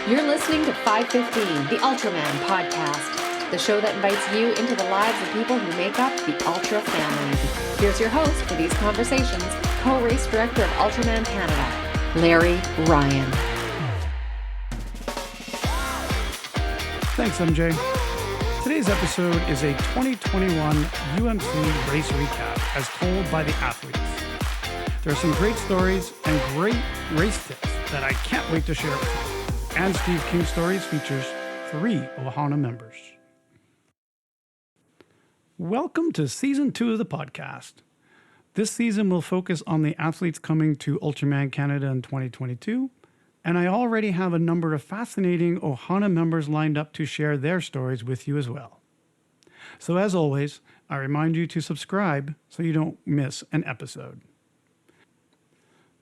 You're listening to 515, the Ultraman podcast, the show that invites you into the lives of people who make up the Ultra family. Here's your host for these conversations, co-race director of Ultraman Canada, Larry Ryan. Thanks, MJ. Today's episode is a 2021 UMC race recap as told by the athletes. There are some great stories and great race tips that I can't wait to share with you. And Steve King's Stories features 3 Ohana members. Welcome to Season 2 of the podcast. This season will focus on the athletes coming to Ultraman Canada in 2022, and I already have a number of fascinating Ohana members lined up to share their stories with you as well. So as always, I remind you to subscribe so you don't miss an episode.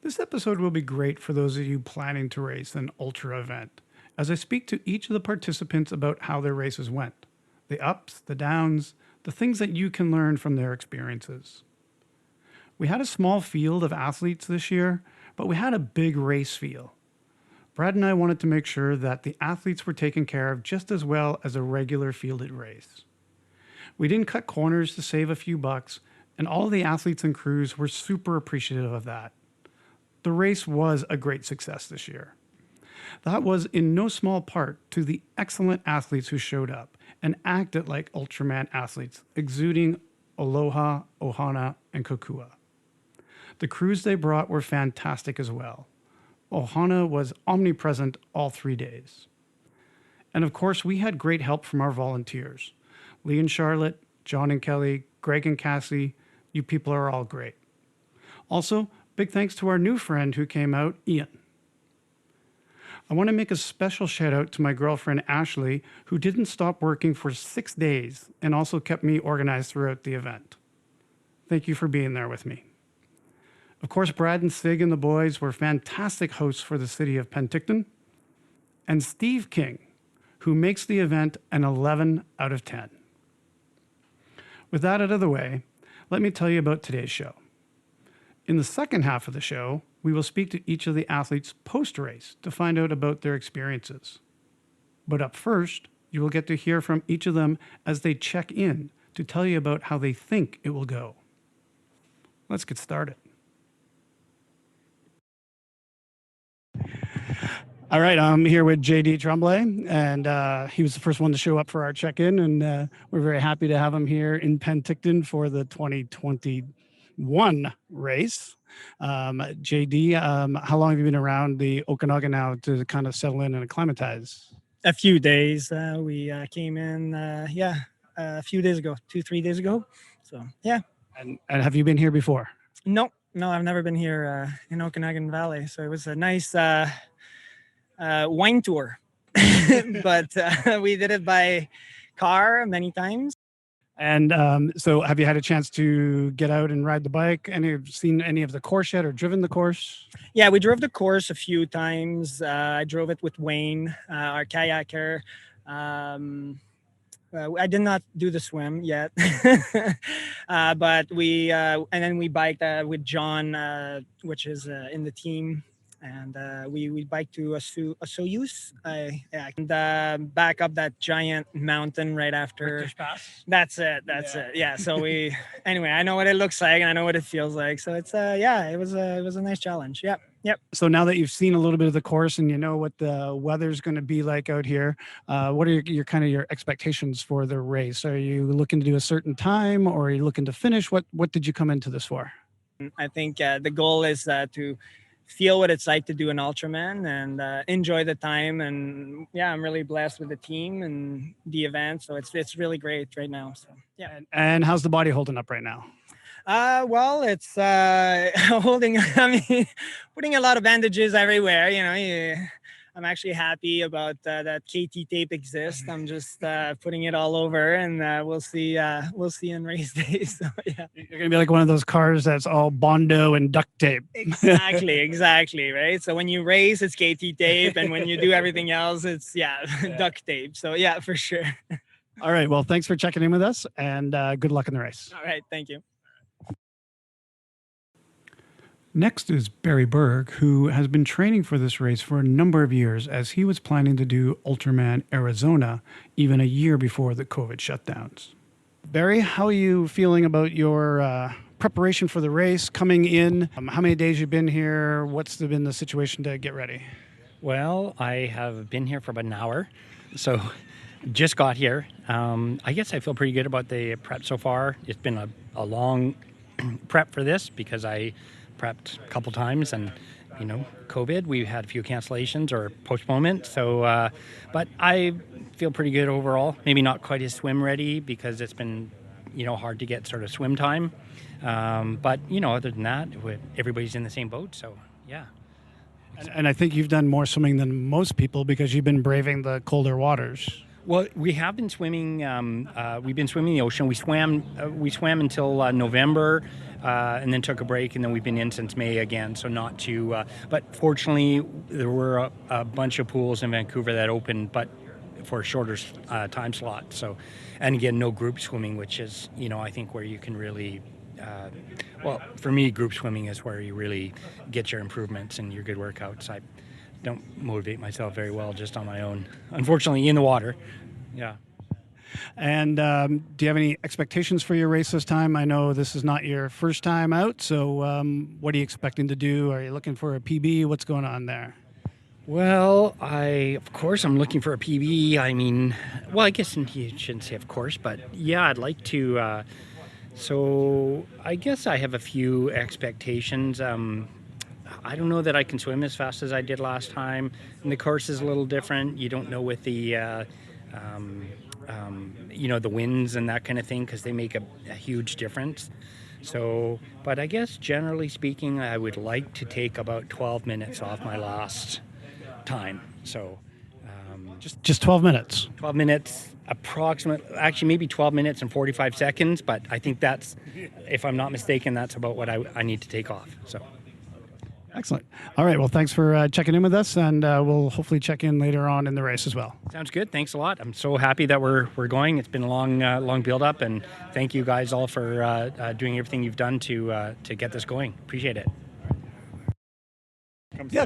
This episode will be great for those of you planning to race an ultra event, as I speak to each of the participants about how their races went, the ups, the downs, the things that you can learn from their experiences. We had a small field of athletes this year, but we had a big race feel. Brad and I wanted to make sure that the athletes were taken care of just as well as a regular fielded race. We didn't cut corners to save a few bucks, and all of the athletes and crews were super appreciative of that. The race was a great success this year. That was in no small part to the excellent athletes who showed up and acted like Ultraman athletes, exuding aloha, ohana, and kokua. The crews they brought were fantastic as well. Ohana was omnipresent all 3 days. And of course, we had great help from our volunteers. Lee and Charlotte, John and Kelly, Greg and Cassie, you people are all great. Also, big thanks to our new friend who came out, Ian. I want to make a special shout out to my girlfriend, Ashley, who didn't stop working for 6 days and also kept me organized throughout the event. Thank you for being there with me. Of course, Brad and Sig and the boys were fantastic hosts for the city of Penticton. And Steve King, who makes the event an 11 out of 10. With that out of the way, let me tell you about today's show. In the second half of the show, we will speak to each of the athletes post-race to find out about their experiences. But up first, you will get to hear from each of them as they check in to tell you about how they think it will go. Let's get started. All right, I'm here with JD Tremblay, and he was the first one to show up for our check-in, and we're very happy to have him here in Penticton for the 2021 race. JD, how long have you been around the Okanagan now to kind of settle in and acclimatize? A few days. We came in, a few days ago, 2-3 days ago. So, yeah. And have you been here before? No, I've never been here in Okanagan Valley. So it was a nice wine tour, but we did it by car many times. And so have you had a chance to get out and ride the bike? And have you seen any of the course yet or driven the course? Yeah, we drove the course a few times. I drove it with Wayne, our kayaker. I did not do the swim yet, but and then we biked with John, which is in the team. And we biked to a Soyuz, and back up that giant mountain right after. That's it. Yeah. So anyway, I know what it looks like and I know what it feels like. So it's it was a nice challenge. Yep. So now that you've seen a little bit of the course and you know what the weather's going to be like out here, what are your expectations for the race? Are you looking to do a certain time, or are you looking to finish? What did you come into this for? I think the goal is to feel what it's like to do an Ultraman and enjoy the time. And I'm really blessed with the team and the event. So it's really great right now. So yeah. And how's the body holding up right now? Well, it's putting a lot of bandages everywhere. I'm actually happy about that KT tape exists. I'm just putting it all over, and we'll see in race day. So yeah, you're gonna be like one of those cars that's all Bondo and duct tape. Exactly, right? So when you race, it's KT tape, and when you do everything else, it's duct tape. So yeah, for sure. All right. Well, thanks for checking in with us, and good luck in the race. All right. Thank you. Next is Barry Berg, who has been training for this race for a number of years as he was planning to do Ultraman Arizona even a year before the COVID shutdowns. Barry, how are you feeling about your preparation for the race coming in? How many days you've been here? What's been the situation to get ready? Well, I have been here for about an hour, so just got here. I guess I feel pretty good about the prep so far. It's been a long prep for this because I prepped a couple times and, COVID, we had a few cancellations or postponements. So, but I feel pretty good overall. Maybe not quite as swim ready because it's been, hard to get sort of swim time. But, other than that, everybody's in the same boat. So, yeah. And I think you've done more swimming than most people because you've been braving the colder waters. Well, we have been swimming. We've been swimming in the ocean. We swam until November, and then took a break, and then we've been in since May again. So not too. But fortunately, there were a bunch of pools in Vancouver that opened, but for a shorter time slot. So, and again, no group swimming, which is I think where you can really. Well, for me, group swimming is where you really get your improvements and your good workouts. I don't motivate myself very well just on my own, unfortunately, in the water. Yeah. And do you have any expectations for your race this time? I know this is not your first time out, so what are you expecting to do? Are you looking for a PB? What's going on there? Well, of course, I'm looking for a PB. I mean, well, I guess you shouldn't say of course, but yeah, I'd like to. So I guess I have a few expectations. I don't know that I can swim as fast as I did last time. And the course is a little different. You don't know with the, the winds and that kind of thing because they make a huge difference. So, but I guess generally speaking, I would like to take about 12 minutes off my last time. So just 12 minutes. 12 minutes. Actually maybe 12 minutes and 45 seconds, but I think that's, if I'm not mistaken, that's about what I need to take off. So excellent. All right, well, thanks for checking in with us, and we'll hopefully check in later on in the race as well. Sounds good. Thanks a lot. I'm so happy that we're going. It's been a long build up, and thank you guys all for doing everything you've done to get this going. Appreciate it.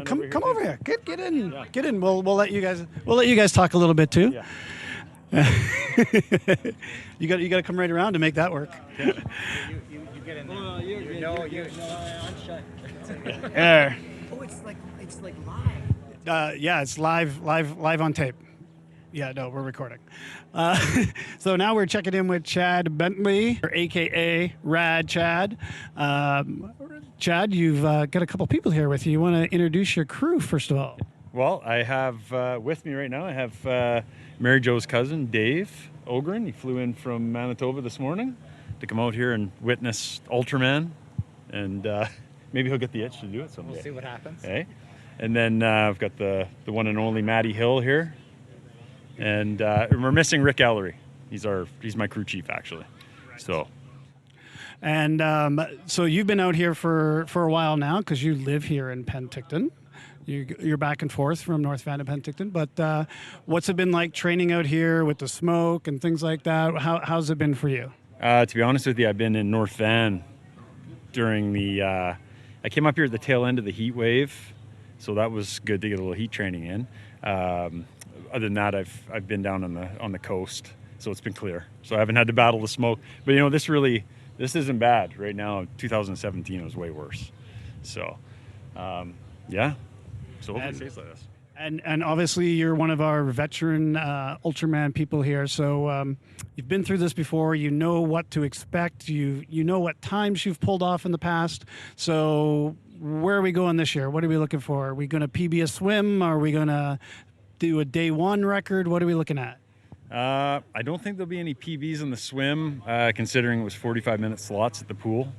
Come over here. Get in. Yeah. Get in. We'll let you guys talk a little bit too. Yeah. you got to come right around to make that work. You get in there. I'm shut. There. Oh, it's like live. Yeah, it's live on tape. Yeah, no, we're recording. So now we're checking in with Chad Bentley, or AKA Rad Chad. Chad, you've got a couple people here with you. You want to introduce your crew first of all? Well, I have with me right now, I have Mary Jo's cousin, Dave Ogren. He flew in from Manitoba this morning to come out here and witness Ultraman. And maybe he'll get the itch to do it someday. We'll see what happens. Okay. And then I've got the one and only Matty Hill here. And we're missing Rick Ellery. He's my crew chief, actually. Right. So. And so you've been out here for a while now because you live here in Penticton. You're back and forth from North Van to Penticton. But what's it been like training out here with the smoke and things like that? How's it been for you? To be honest with you, I've been in North Van during the... I came up here at the tail end of the heat wave, so that was good to get a little heat training in. Other than that, I've been down on the coast, so it's been clear. So I haven't had to battle the smoke. But this isn't bad right now. 2017 was way worse. So, yeah. So hopefully it stays like this. And obviously you're one of our veteran Ultraman people here. So you've been through this before. You know what to expect. You know what times you've pulled off in the past. So where are we going this year? What are we looking for? Are we going to PB a swim? Are we going to do a day one record? What are we looking at? I don't think there'll be any PBs in the swim, considering it was 45-minute slots at the pool.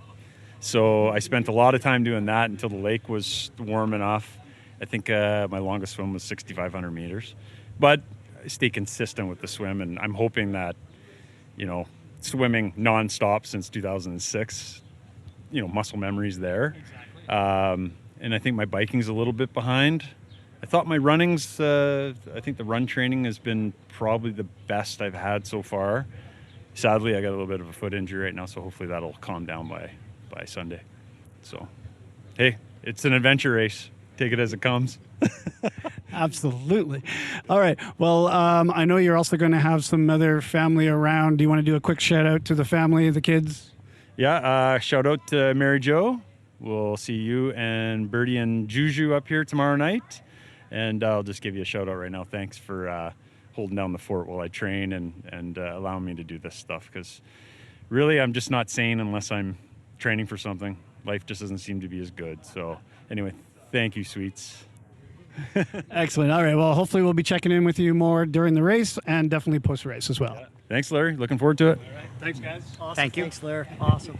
So I spent a lot of time doing that until the lake was warm enough. I think my longest swim was 6,500 meters. But I stay consistent with the swim, and I'm hoping that, swimming nonstop since 2006, muscle memory's there. Exactly. And I think my biking's a little bit behind. I thought my running's, I think the run training has been probably the best I've had so far. Sadly, I got a little bit of a foot injury right now, so hopefully that'll calm down by Sunday. So, hey, it's an adventure race. Take it as it comes. Absolutely. All right. Well, I know you're also going to have some other family around. Do you want to do a quick shout out to the family, the kids? Yeah, shout out to Mary Jo. We'll see you and Bertie and Juju up here tomorrow night. And I'll just give you a shout out right now. Thanks for holding down the fort while I train and allowing me to do this stuff. Because really, I'm just not sane unless I'm training for something. Life just doesn't seem to be as good. So anyway, thank you, sweets. Excellent. All right. Well, hopefully we'll be checking in with you more during the race and definitely post-race as well. Yeah. Thanks, Larry. Looking forward to it. All right. Thanks, guys. Awesome. Thank you. Thanks, Larry. Awesome.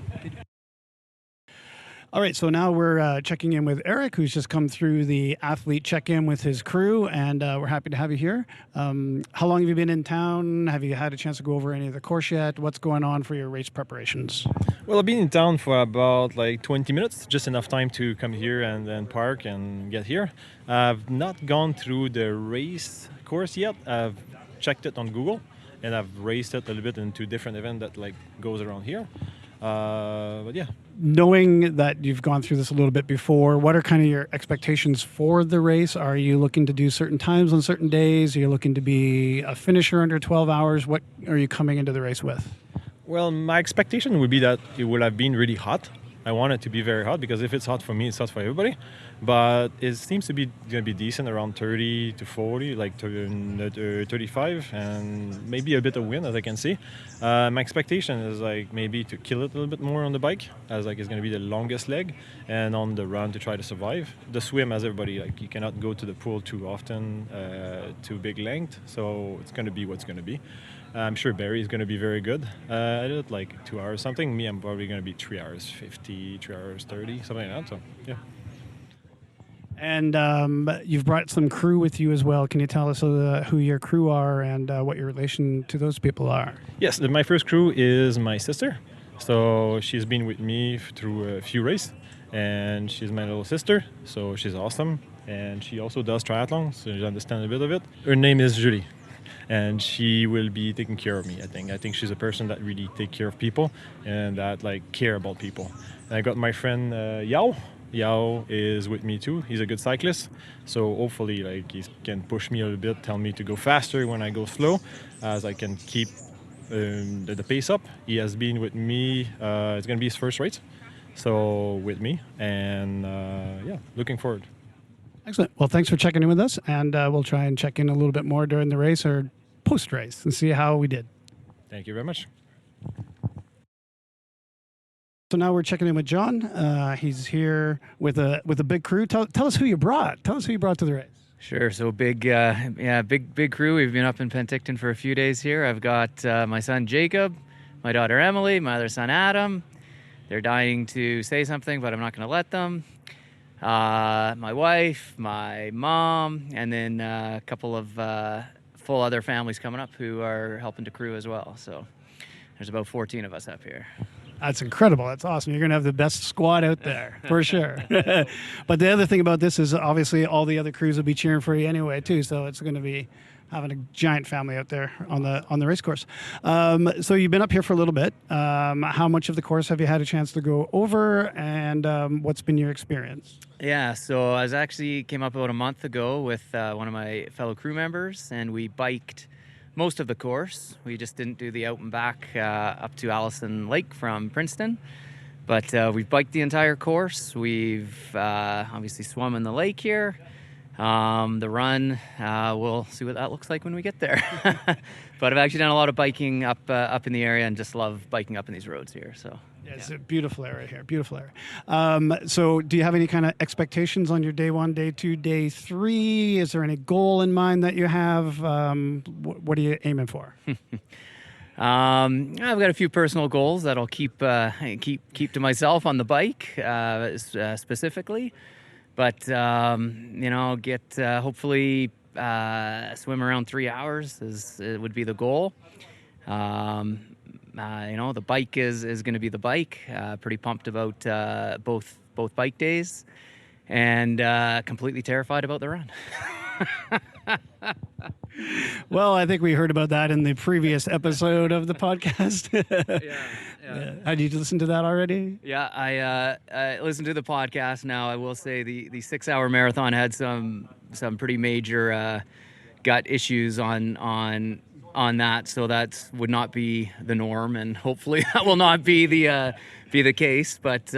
All right, so now we're checking in with Eric, who's just come through the athlete check-in with his crew, and we're happy to have you here. How long have you been in town? Have you had a chance to go over any of the course yet? What's going on for your race preparations? Well, I've been in town for about like 20 minutes, just enough time to come here and then park and get here. I've not gone through the race course yet. I've checked it on Google, and I've raced it a little bit into different events that like goes around here. But yeah. Knowing that you've gone through this a little bit before, what are kind of your expectations for the race? Are you looking to do certain times on certain days? Are you looking to be a finisher under 12 hours? What are you coming into the race with? Well, my expectation would be that it would have been really hot. I want it to be very hot because if it's hot for me, it's hot for everybody. But it seems to be going to be decent around 30 to 40, like 35, and maybe a bit of wind as I can see. My expectation is like maybe to kill it a little bit more on the bike, as like it's going to be the longest leg, and on the run to try to survive. The swim, as everybody, like you cannot go to the pool too often, too big length, so it's going to be what's going to be. I'm sure Barry is going to be very good. I did like 2 hours something. Me, I'm probably going to be 3 hours 50, 3 hours 30, something like that. So, yeah. And you've brought some crew with you as well. Can you tell us who your crew are and what your relation to those people are? Yes, my first crew is my sister. So she's been with me through a few races, and she's my little sister. So she's awesome, and she also does triathlon, so you understand a bit of it. Her name is Julie. And she will be taking care of me, I think. I think she's a person that really take care of people and that like care about people. And I got my friend Yao. Yao is with me too. He's a good cyclist. So hopefully like he can push me a little bit, tell me to go faster when I go slow, as I can keep the pace up. He has been with me. It's going to be his first race. So with me. And yeah, looking forward. Excellent. Well, thanks for checking in with us, and we'll try and check in a little bit more during the race or post-race and see how we did. Thank you very much. So now we're checking in with John. He's here with a big crew. Tell us who you brought. Tell us who you brought to the race. Sure. So big crew. We've been up in Penticton for a few days here. I've got my son Jacob, my daughter Emily, my other son Adam. They're dying to say something, but I'm not going to let them. My wife, my mom, and then a couple of full other families coming up who are helping to crew as well. So there's about 14 of us up here. That's incredible. That's awesome. You're going to have the best squad out there, for sure. But the other thing about this is obviously all the other crews will be cheering for you anyway, too. So it's going to be having a giant family out there on the race course. So you've been up here for a little bit. How much of the course have you had a chance to go over, and what's been your experience? Yeah, so I actually came up about a month ago with one of my fellow crew members, and we biked most of the course. We just didn't do the out and back up to Allison Lake from Princeton. But we've biked the entire course. We've obviously swum in the lake here. The run, we'll see what that looks like when we get there. But I've actually done a lot of biking up in the area and just love biking up in these roads here. So yeah, it's a beautiful area here, beautiful area. So do you have any kind of expectations on your day 1, day 2, day 3? Is there any goal in mind that you have? What are you aiming for? I've got a few personal goals that I'll keep to myself on the bike specifically. But, get hopefully swim around 3 hours would be the goal. The bike is going to be the bike. Pretty pumped about both bike days, and completely terrified about the run. Well, I think we heard about that in the previous episode of the podcast. Yeah. Did you listen to that already? Yeah, I listened to the podcast now. I will say the 6-hour marathon had some pretty major gut issues on that, so that would not be the norm, and hopefully that will not be the case. But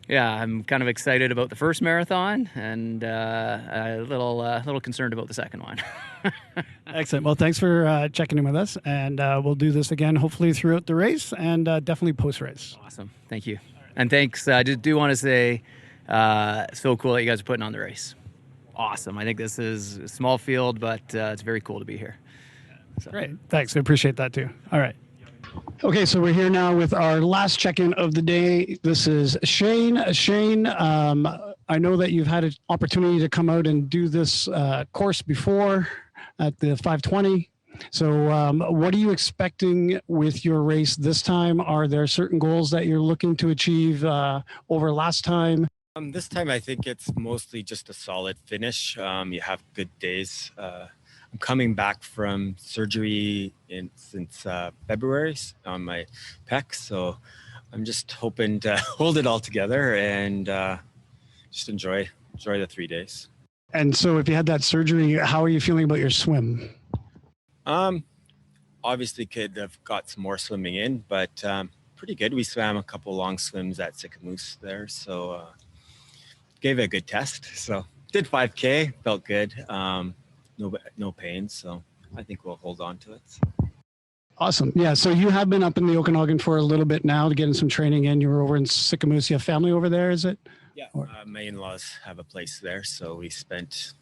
yeah, I'm kind of excited about the first marathon, and a little concerned about the second one. Excellent. Well, thanks for checking in with us, and we'll do this again hopefully throughout the race and definitely post-race. Awesome, thank you, and thanks. I just do want to say, so cool that you guys are putting on the race. Awesome. I think this is a small field, but it's very cool to be here. So. Great. Thanks. I appreciate that too. All right. Okay, so we're here now with our last check-in of the day. This is Shane. Shane, I know that you've had an opportunity to come out and do this course before at the 520. So what are you expecting with your race this time? Are there certain goals that you're looking to achieve over last time? This time, I think it's mostly just a solid finish. You have good days. I'm coming back from surgery since February on my pec, so I'm just hoping to hold it all together and just enjoy the 3 days. And so if you had that surgery, how are you feeling about your swim? Obviously could have got some more swimming in, but pretty good. We swam a couple long swims at Sicamous there, so gave it a good test. So did 5K, felt good. No pain, so I think we'll hold on to it. Awesome. Yeah, so you have been up in the Okanagan for a little bit now to getting some training in. You were over in Sicamous. You have family over there, is it? Yeah, my in-laws have a place there, so I spent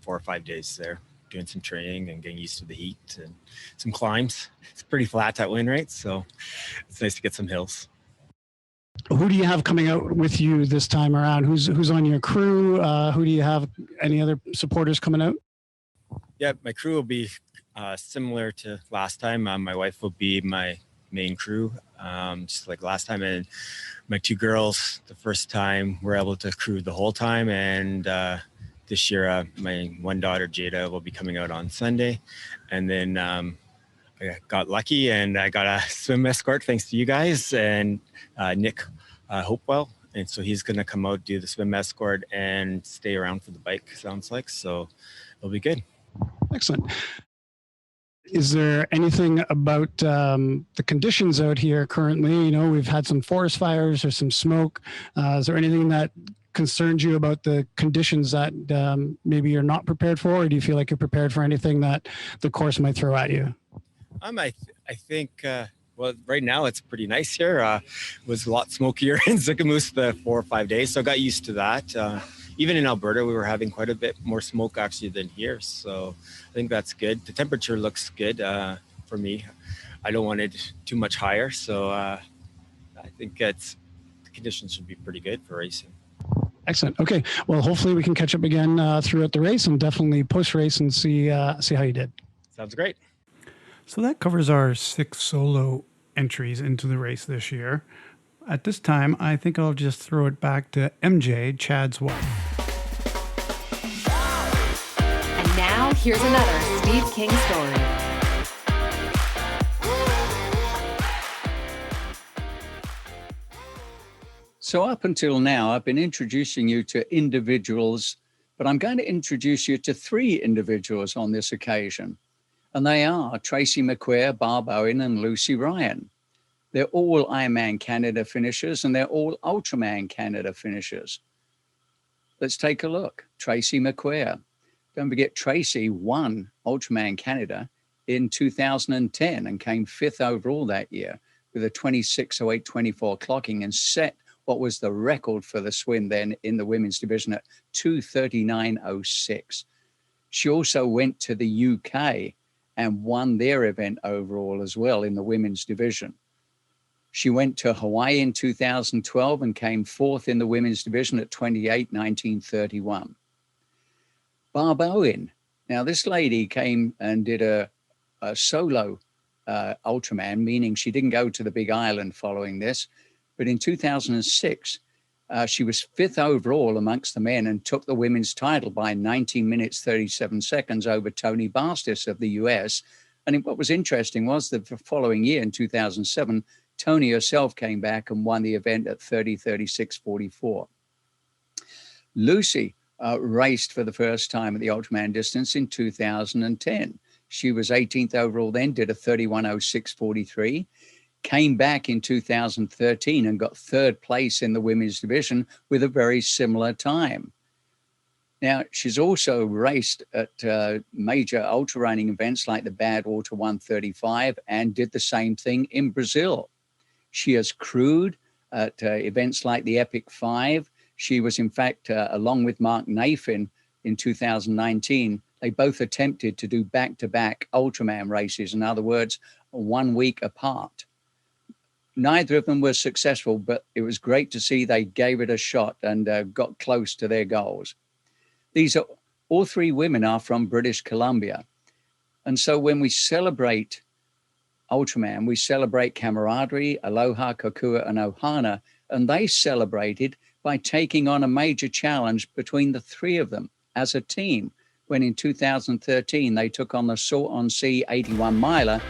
4 or 5 days there doing some training and getting used to the heat and some climbs. It's pretty flat at Wainwright, so it's nice to get some hills. Who do you have coming out with you this time around? Who's on your crew? Who do you have? Any other supporters coming out? Yeah, my crew will be similar to last time. My wife will be my main crew, just like last time. And my 2 girls, the first time, were able to crew the whole time. And this year, my one daughter, Jada, will be coming out on Sunday. And then I got lucky and I got a swim escort thanks to you guys and Nick Hopewell. And so he's going to come out, do the swim escort and stay around for the bike, sounds like. So it'll be good. Excellent. Is there anything about the conditions out here currently? You know, we've had some forest fires or some smoke. Is there anything that concerns you about the conditions that maybe you're not prepared for? Or do you feel like you're prepared for anything that the course might throw at you? I think, well, right now it's pretty nice here. It was a lot smokier in Sicamous the 4 or 5 days, so I got used to that. Even in Alberta, we were having quite a bit more smoke actually than here. So I think that's good. The temperature looks good for me. I don't want it too much higher. So I think the conditions should be pretty good for racing. Excellent. Okay. Well, hopefully we can catch up again throughout the race and definitely post-race and see how you did. Sounds great. So that covers our 6 solo entries into the race this year. At this time, I think I'll just throw it back to MJ, Chad's wife. And now, here's another Steve King story. So up until now, I've been introducing you to individuals, but I'm going to introduce you to 3 individuals on this occasion. And they are Tracy McQuare, Barb Owen, and Lucy Ryan. They're all Ironman Canada finishers, and they're all Ultraman Canada finishers. Let's take a look. Tracy McQuare. Don't forget, Tracy won Ultraman Canada in 2010 and came 5th overall that year with a 26:08:24 clocking and set what was the record for the swim then in the women's division at 2:39:06. She also went to the UK and won their event overall as well in the women's division. She went to Hawaii in 2012 and came 4th in the women's division at 28:19:31. Barb Owen. Now, this lady came and did a solo Ultraman, meaning she didn't go to the Big Island following this. But in 2006, She was 5th overall amongst the men and took the women's title by 19 minutes, 37 seconds over Tony Bastis of the US. And what was interesting was that the following year, in 2007, Tony herself came back and won the event at 30, 36, 44. Lucy raced for the first time at the Ultraman distance in 2010. She was 18th overall then, did a 31:06:43, came back in 2013 and got 3rd place in the women's division with a very similar time. Now, she's also raced at major ultra running events like the Badwater 135 and did the same thing in Brazil. She has crewed at events like the Epic 5. She was, in fact, along with Mark Nafin in 2019, they both attempted to do back-to-back Ultraman races, in other words, 1 week apart. Neither of them were successful, but it was great to see they gave it a shot and got close to their goals. All 3 women are from British Columbia. And so when we celebrate Ultraman, we celebrate camaraderie, aloha, kokua, and ohana, and they celebrated by taking on a major challenge between the 3 of them as a team, when in 2013 they took on the Salton-Sea 81-miler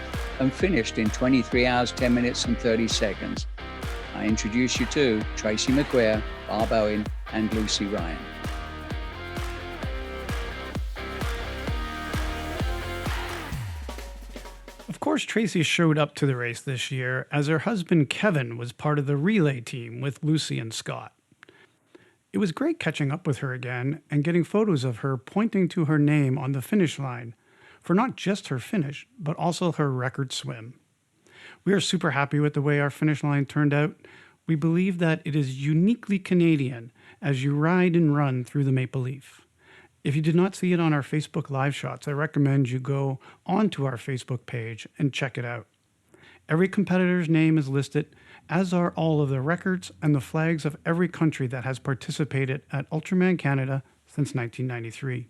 and finished in 23 hours, 10 minutes, and 30 seconds. I introduce you to Tracy McQuare, Barb Owen, and Lucy Ryan. Of course, Tracy showed up to the race this year as her husband Kevin was part of the relay team with Lucy and Scott. It was great catching up with her again and getting photos of her pointing to her name on the finish line for not just her finish, but also her record swim. We are super happy with the way our finish line turned out. We believe that it is uniquely Canadian as you ride and run through the Maple Leaf. If you did not see it on our Facebook live shots, I recommend you go onto our Facebook page and check it out. Every competitor's name is listed, as are all of the records and the flags of every country that has participated at Ultraman Canada since 1993.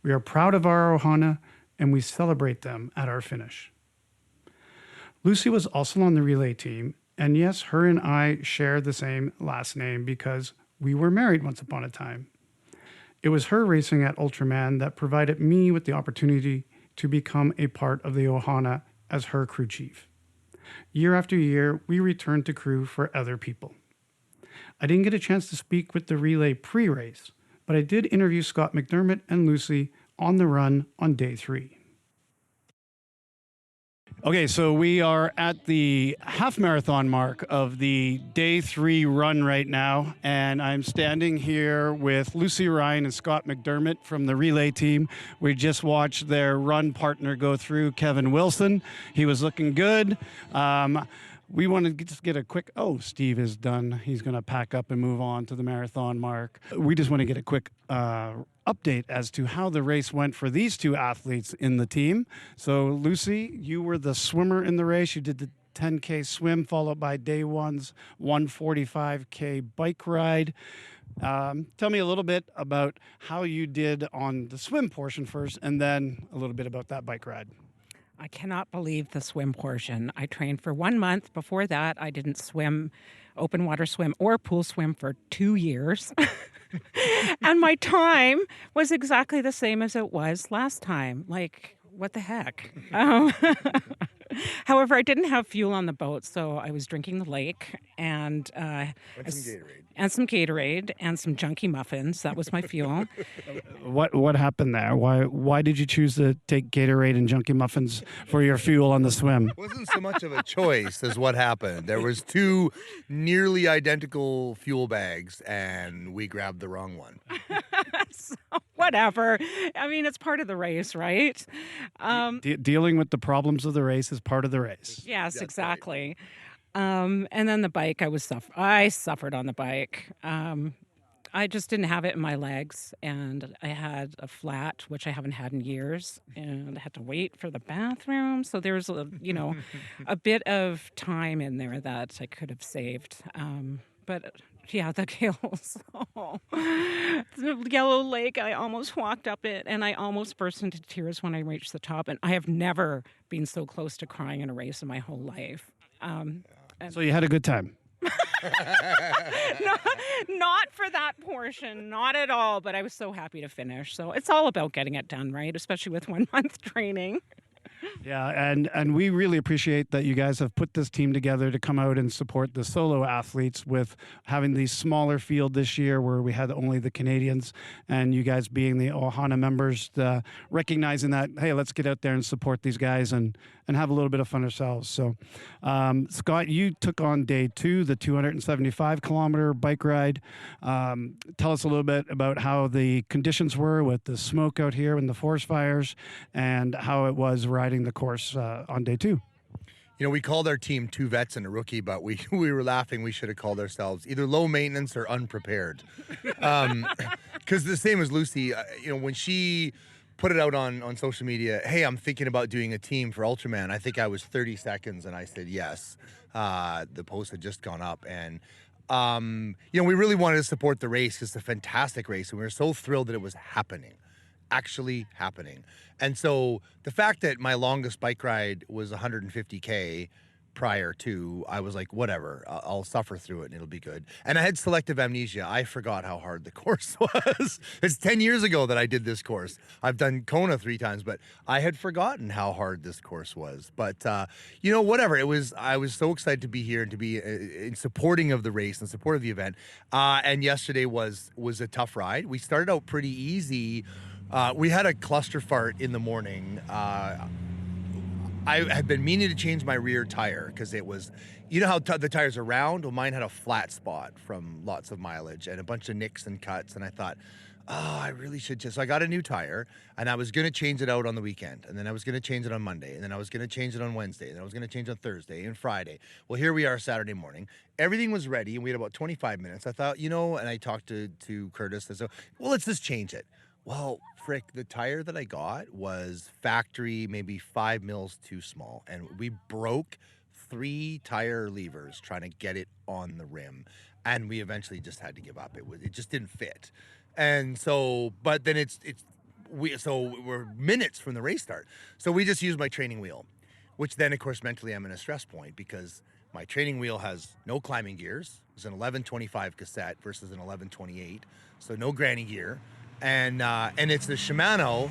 We are proud of our ohana, and we celebrate them at our finish. Lucy was also on the relay team, and yes, her and I share the same last name because we were married once upon a time. It was her racing at Ultraman that provided me with the opportunity to become a part of the ohana as her crew chief. Year after year, we returned to crew for other people. I didn't get a chance to speak with the relay pre-race, but I did interview Scott McDermott and Lucy on the run on day 3. Okay, so we are at the half marathon mark of the day 3 run right now, and I'm standing here with Lucy Ryan and Scott McDermott from the relay team. We just watched their run partner go through, Kevin Wilson. He was looking good. We want to just get a quick, Steve is done. He's going to pack up and move on to the marathon mark. We just want to get a quick update as to how the race went for these 2 athletes in the team. So, Lucy, you were the swimmer in the race. You did the 10K swim, followed by day 1's 145K bike ride. Tell me a little bit about how you did on the swim portion first, and then a little bit about that bike ride. I cannot believe the swim portion. I trained for 1 month. Before that, I didn't swim, open water swim or pool swim for 2 years. And my time was exactly the same as it was last time. Like, what the heck? However, I didn't have fuel on the boat, so I was drinking the lake and some Gatorade and some junky muffins. That was my fuel. What happened there? Why did you choose to take Gatorade and junky muffins for your fuel on the swim? It wasn't so much of a choice as what happened. There was 2 nearly identical fuel bags, and we grabbed the wrong one. So, whatever. I mean, it's part of the race, right? Dealing with the problems of the race is part of the race. Yes, exactly. Right. And then the bike, I suffered on the bike. I just didn't have it in my legs, and I had a flat, which I haven't had in years, and I had to wait for the bathroom. So there was a bit of time in there that I could have saved. But yeah, the hills, the Yellow Lake, I almost walked up it, and I almost burst into tears when I reached the top. And I have never been so close to crying in a race in my whole life. So you had a good time? Not for that portion, not at all. But I was so happy to finish. So it's all about getting it done, right? Especially with 1 month training. Yeah, and we really appreciate that you guys have put this team together to come out and support the solo athletes with having the smaller field this year where we had only the Canadians, and you guys being the Ohana members, recognizing that, hey, let's get out there and support these guys and have a little bit of fun ourselves. So, Scott, you took on day 2, the 275-kilometer bike ride. Tell us a little bit about how the conditions were with the smoke out here and the forest fires, and how it was riding the course on day 2. You know, we called our team 2 vets and a rookie, but we were laughing. We should have called ourselves either low maintenance or unprepared. Because the same as Lucy, you know, when she put it out on social media, hey, I'm thinking about doing a team for Ultraman. I think I was 30 seconds, and I said yes. The post had just gone up, and you know, we really wanted to support the race because it's a fantastic race, and we were so thrilled that it was actually happening. And so the fact that my longest bike ride was 150K prior to, I was like, whatever, I'll suffer through it and it'll be good. And I had selective amnesia. I forgot how hard the course was. It's 10 years ago that I did this course. I've done Kona 3 times, but I had forgotten how hard this course was. But, you know, whatever. I was so excited to be here and to be in supporting of the race and support of the event. And yesterday was a tough ride. We started out pretty easy. We had a cluster fart in the morning. I had been meaning to change my rear tire because it was, you know how the tires are round? Well, mine had a flat spot from lots of mileage and a bunch of nicks and cuts. And I thought, oh, I really should just. So I got a new tire, and I was going to change it out on the weekend. And then I was going to change it on Monday. And then I was going to change it on Wednesday. And then I was going to change it on Thursday and Friday. Well, here we are Saturday morning. Everything was ready, and we had about 25 minutes. I thought, you know, and I talked to Curtis. And so, well, let's just change it. Well, frick, the tire that I got was factory, maybe 5 mils too small. And we broke 3 tire levers trying to get it on the rim. And we eventually just had to give up. It just didn't fit. And so, but then we're minutes from the race start. So we just used my training wheel, which then, of course, mentally I'm in a stress point because my training wheel has no climbing gears. It's an 1125 cassette versus an 1128. So no granny gear. And it's the Shimano,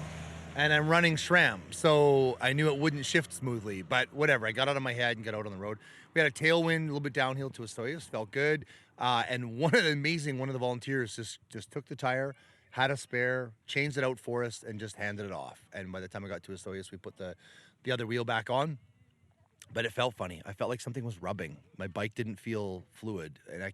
and I'm running SRAM, so I knew it wouldn't shift smoothly, but whatever. I got out of my head and got out on the road. We had a tailwind, a little bit downhill to Osoyoos, felt good. And one of the volunteers just took the tire, had a spare, changed it out for us, and just handed it off. And by the time I got to Osoyoos, we put the other wheel back on. But it felt funny. I felt like something was rubbing. My bike didn't feel fluid. And I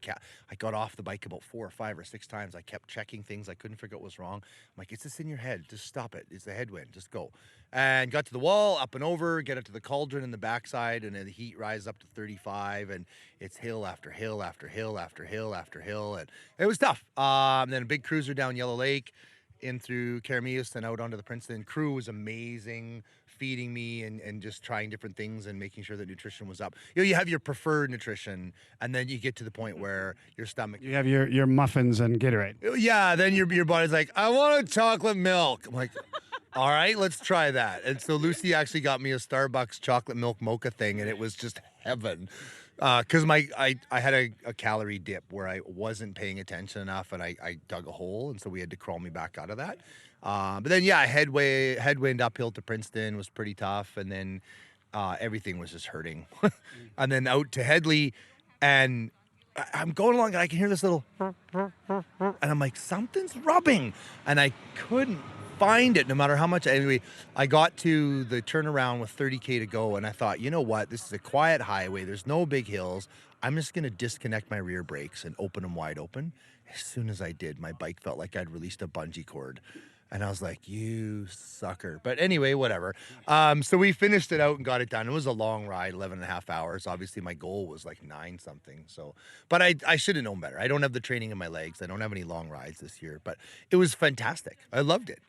got off the bike about 4 or 5 or 6 times. I kept checking things. I couldn't figure out what was wrong. I'm like, it's just in your head. Just stop it. It's the headwind. Just go. And got to the wall, up and over, get up to the cauldron in the backside, and then the heat rises up to 35, and it's hill after hill after hill after hill after hill. And it was tough. Then a big cruiser down Yellow Lake, in through Karamius and out onto the Princeton. Crew was amazing, feeding me and just trying different things and making sure that nutrition was up. You know, you have your preferred nutrition, and then you get to the point where your stomach. You have your muffins and Gatorade. Yeah, then your body's like, I want a chocolate milk. I'm like, all right, let's try that. And so Lucy actually got me a Starbucks chocolate milk mocha thing, and it was just heaven. Because I had a calorie dip where I wasn't paying attention enough, and I dug a hole, and so we had to crawl me back out of that. But then, yeah, headwind uphill to Princeton was pretty tough, and then everything was just hurting. And then out to Headley, and I'm going along, and I can hear this little, and I'm like, something's rubbing, and I couldn't find it no matter how much. Anyway, I got to the turnaround with 30K to go, and I thought, you know what, this is a quiet highway, there's no big hills, I'm just going to disconnect my rear brakes and open them wide open. As soon as I did, my bike felt like I'd released a bungee cord, and I was like, you sucker. But anyway, whatever. So we finished it out and got it done. It was a long ride, 11 and a half hours. Obviously my goal was like 9 something. So, but I should have known better. I don't have the training in my legs. I don't have any long rides this year, but it was fantastic. I loved it.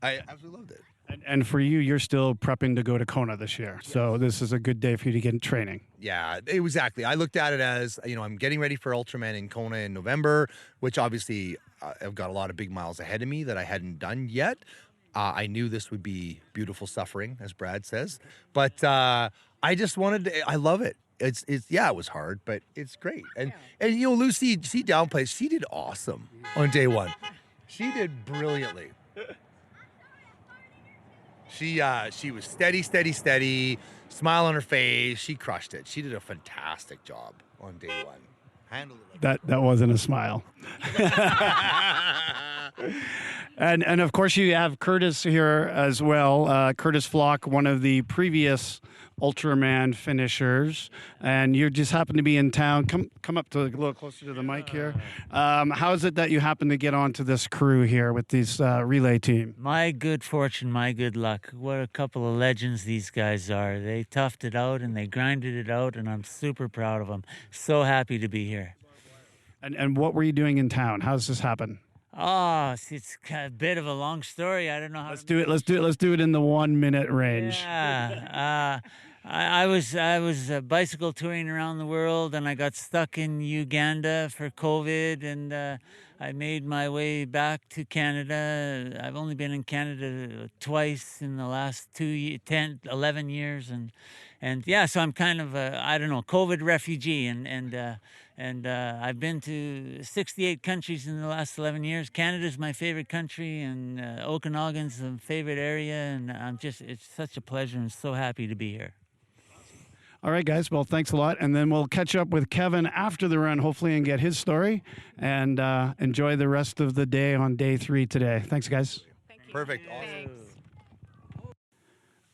I absolutely loved it. And for you, you're still prepping to go to Kona this year. Yes. So this is a good day for you to get in training. Yeah, exactly. I looked at it as, you know, I'm getting ready for Ultraman in Kona in November, which obviously I've got a lot of big miles ahead of me that I hadn't done yet. I knew this would be beautiful suffering, as Brad says. But I just wanted to, I love it. It's it was hard, but it's great. And you know, Lucy downplays. She did awesome on day one. She did brilliantly. She was steady, smile on her face. She crushed it. She did a fantastic job on day one. Handled it like That wasn't a smile. And of course you have Curtis here as well. Curtis Flock, one of the previous Ultraman finishers, and you just happen to be in town. Come up to a little closer to the mic here. How is it that you happen to get onto this crew here with this relay team? My good fortune, my good luck. What a couple of legends these guys are. They toughed it out and they grinded it out, and I'm super proud of them. So happy to be here. And what were you doing in town? How does this happen? Oh, it's a bit of a long story. I don't know how Let's do it. Let's do it in the 1 minute range. Yeah. I was bicycle touring around the world, and I got stuck in Uganda for COVID, and I made my way back to Canada. I've only been in Canada twice in the last 11 years, and yeah, so I'm kind of a, I don't know, COVID refugee, and I've been to 68 countries in the last 11 years. Canada's my favorite country, and Okanagan's the favorite area, and it's such a pleasure and so happy to be here. All right, guys. Well, thanks a lot. And then we'll catch up with Kevin after the run, hopefully, and get his story. And enjoy the rest of the day on day 3 today. Thanks, guys. Perfect. Awesome.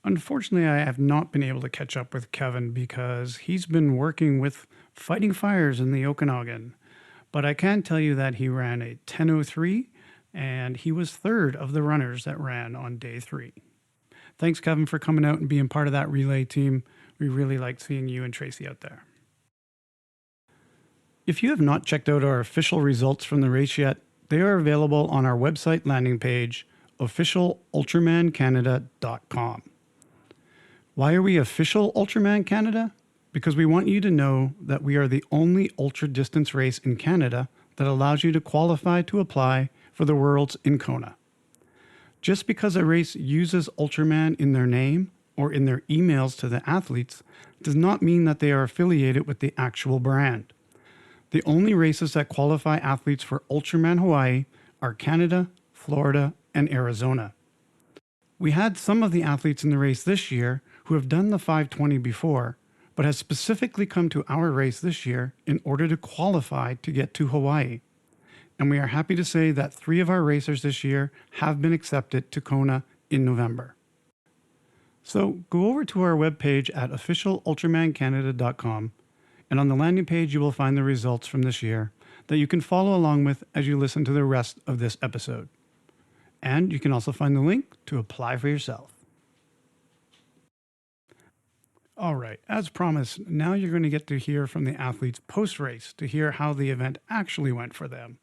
Unfortunately, I have not been able to catch up with Kevin because he's been working with fighting fires in the Okanagan. But I can tell you that he ran a 10:03, and he was third of the runners that ran on day 3. Thanks, Kevin, for coming out and being part of that relay team. We really liked seeing you and Tracy out there. If you have not checked out our official results from the race yet, they are available on our website landing page, officialultramancanada.com. Why are we official Ultraman Canada? Because we want you to know that we are the only ultra distance race in Canada that allows you to qualify to apply for the Worlds in Kona. Just because a race uses Ultraman in their name or in their emails to the athletes does not mean that they are affiliated with the actual brand. The only races that qualify athletes for Ultraman Hawaii are Canada, Florida, and Arizona. We had some of the athletes in the race this year who have done the 520 before, but has specifically come to our race this year in order to qualify to get to Hawaii. And we are happy to say that 3 of our racers this year have been accepted to Kona in November. So go over to our webpage at officialultramancanada.com, and on the landing page you will find the results from this year that you can follow along with as you listen to the rest of this episode. And you can also find the link to apply for yourself. All right, as promised, now you're going to get to hear from the athletes post-race to hear how the event actually went for them.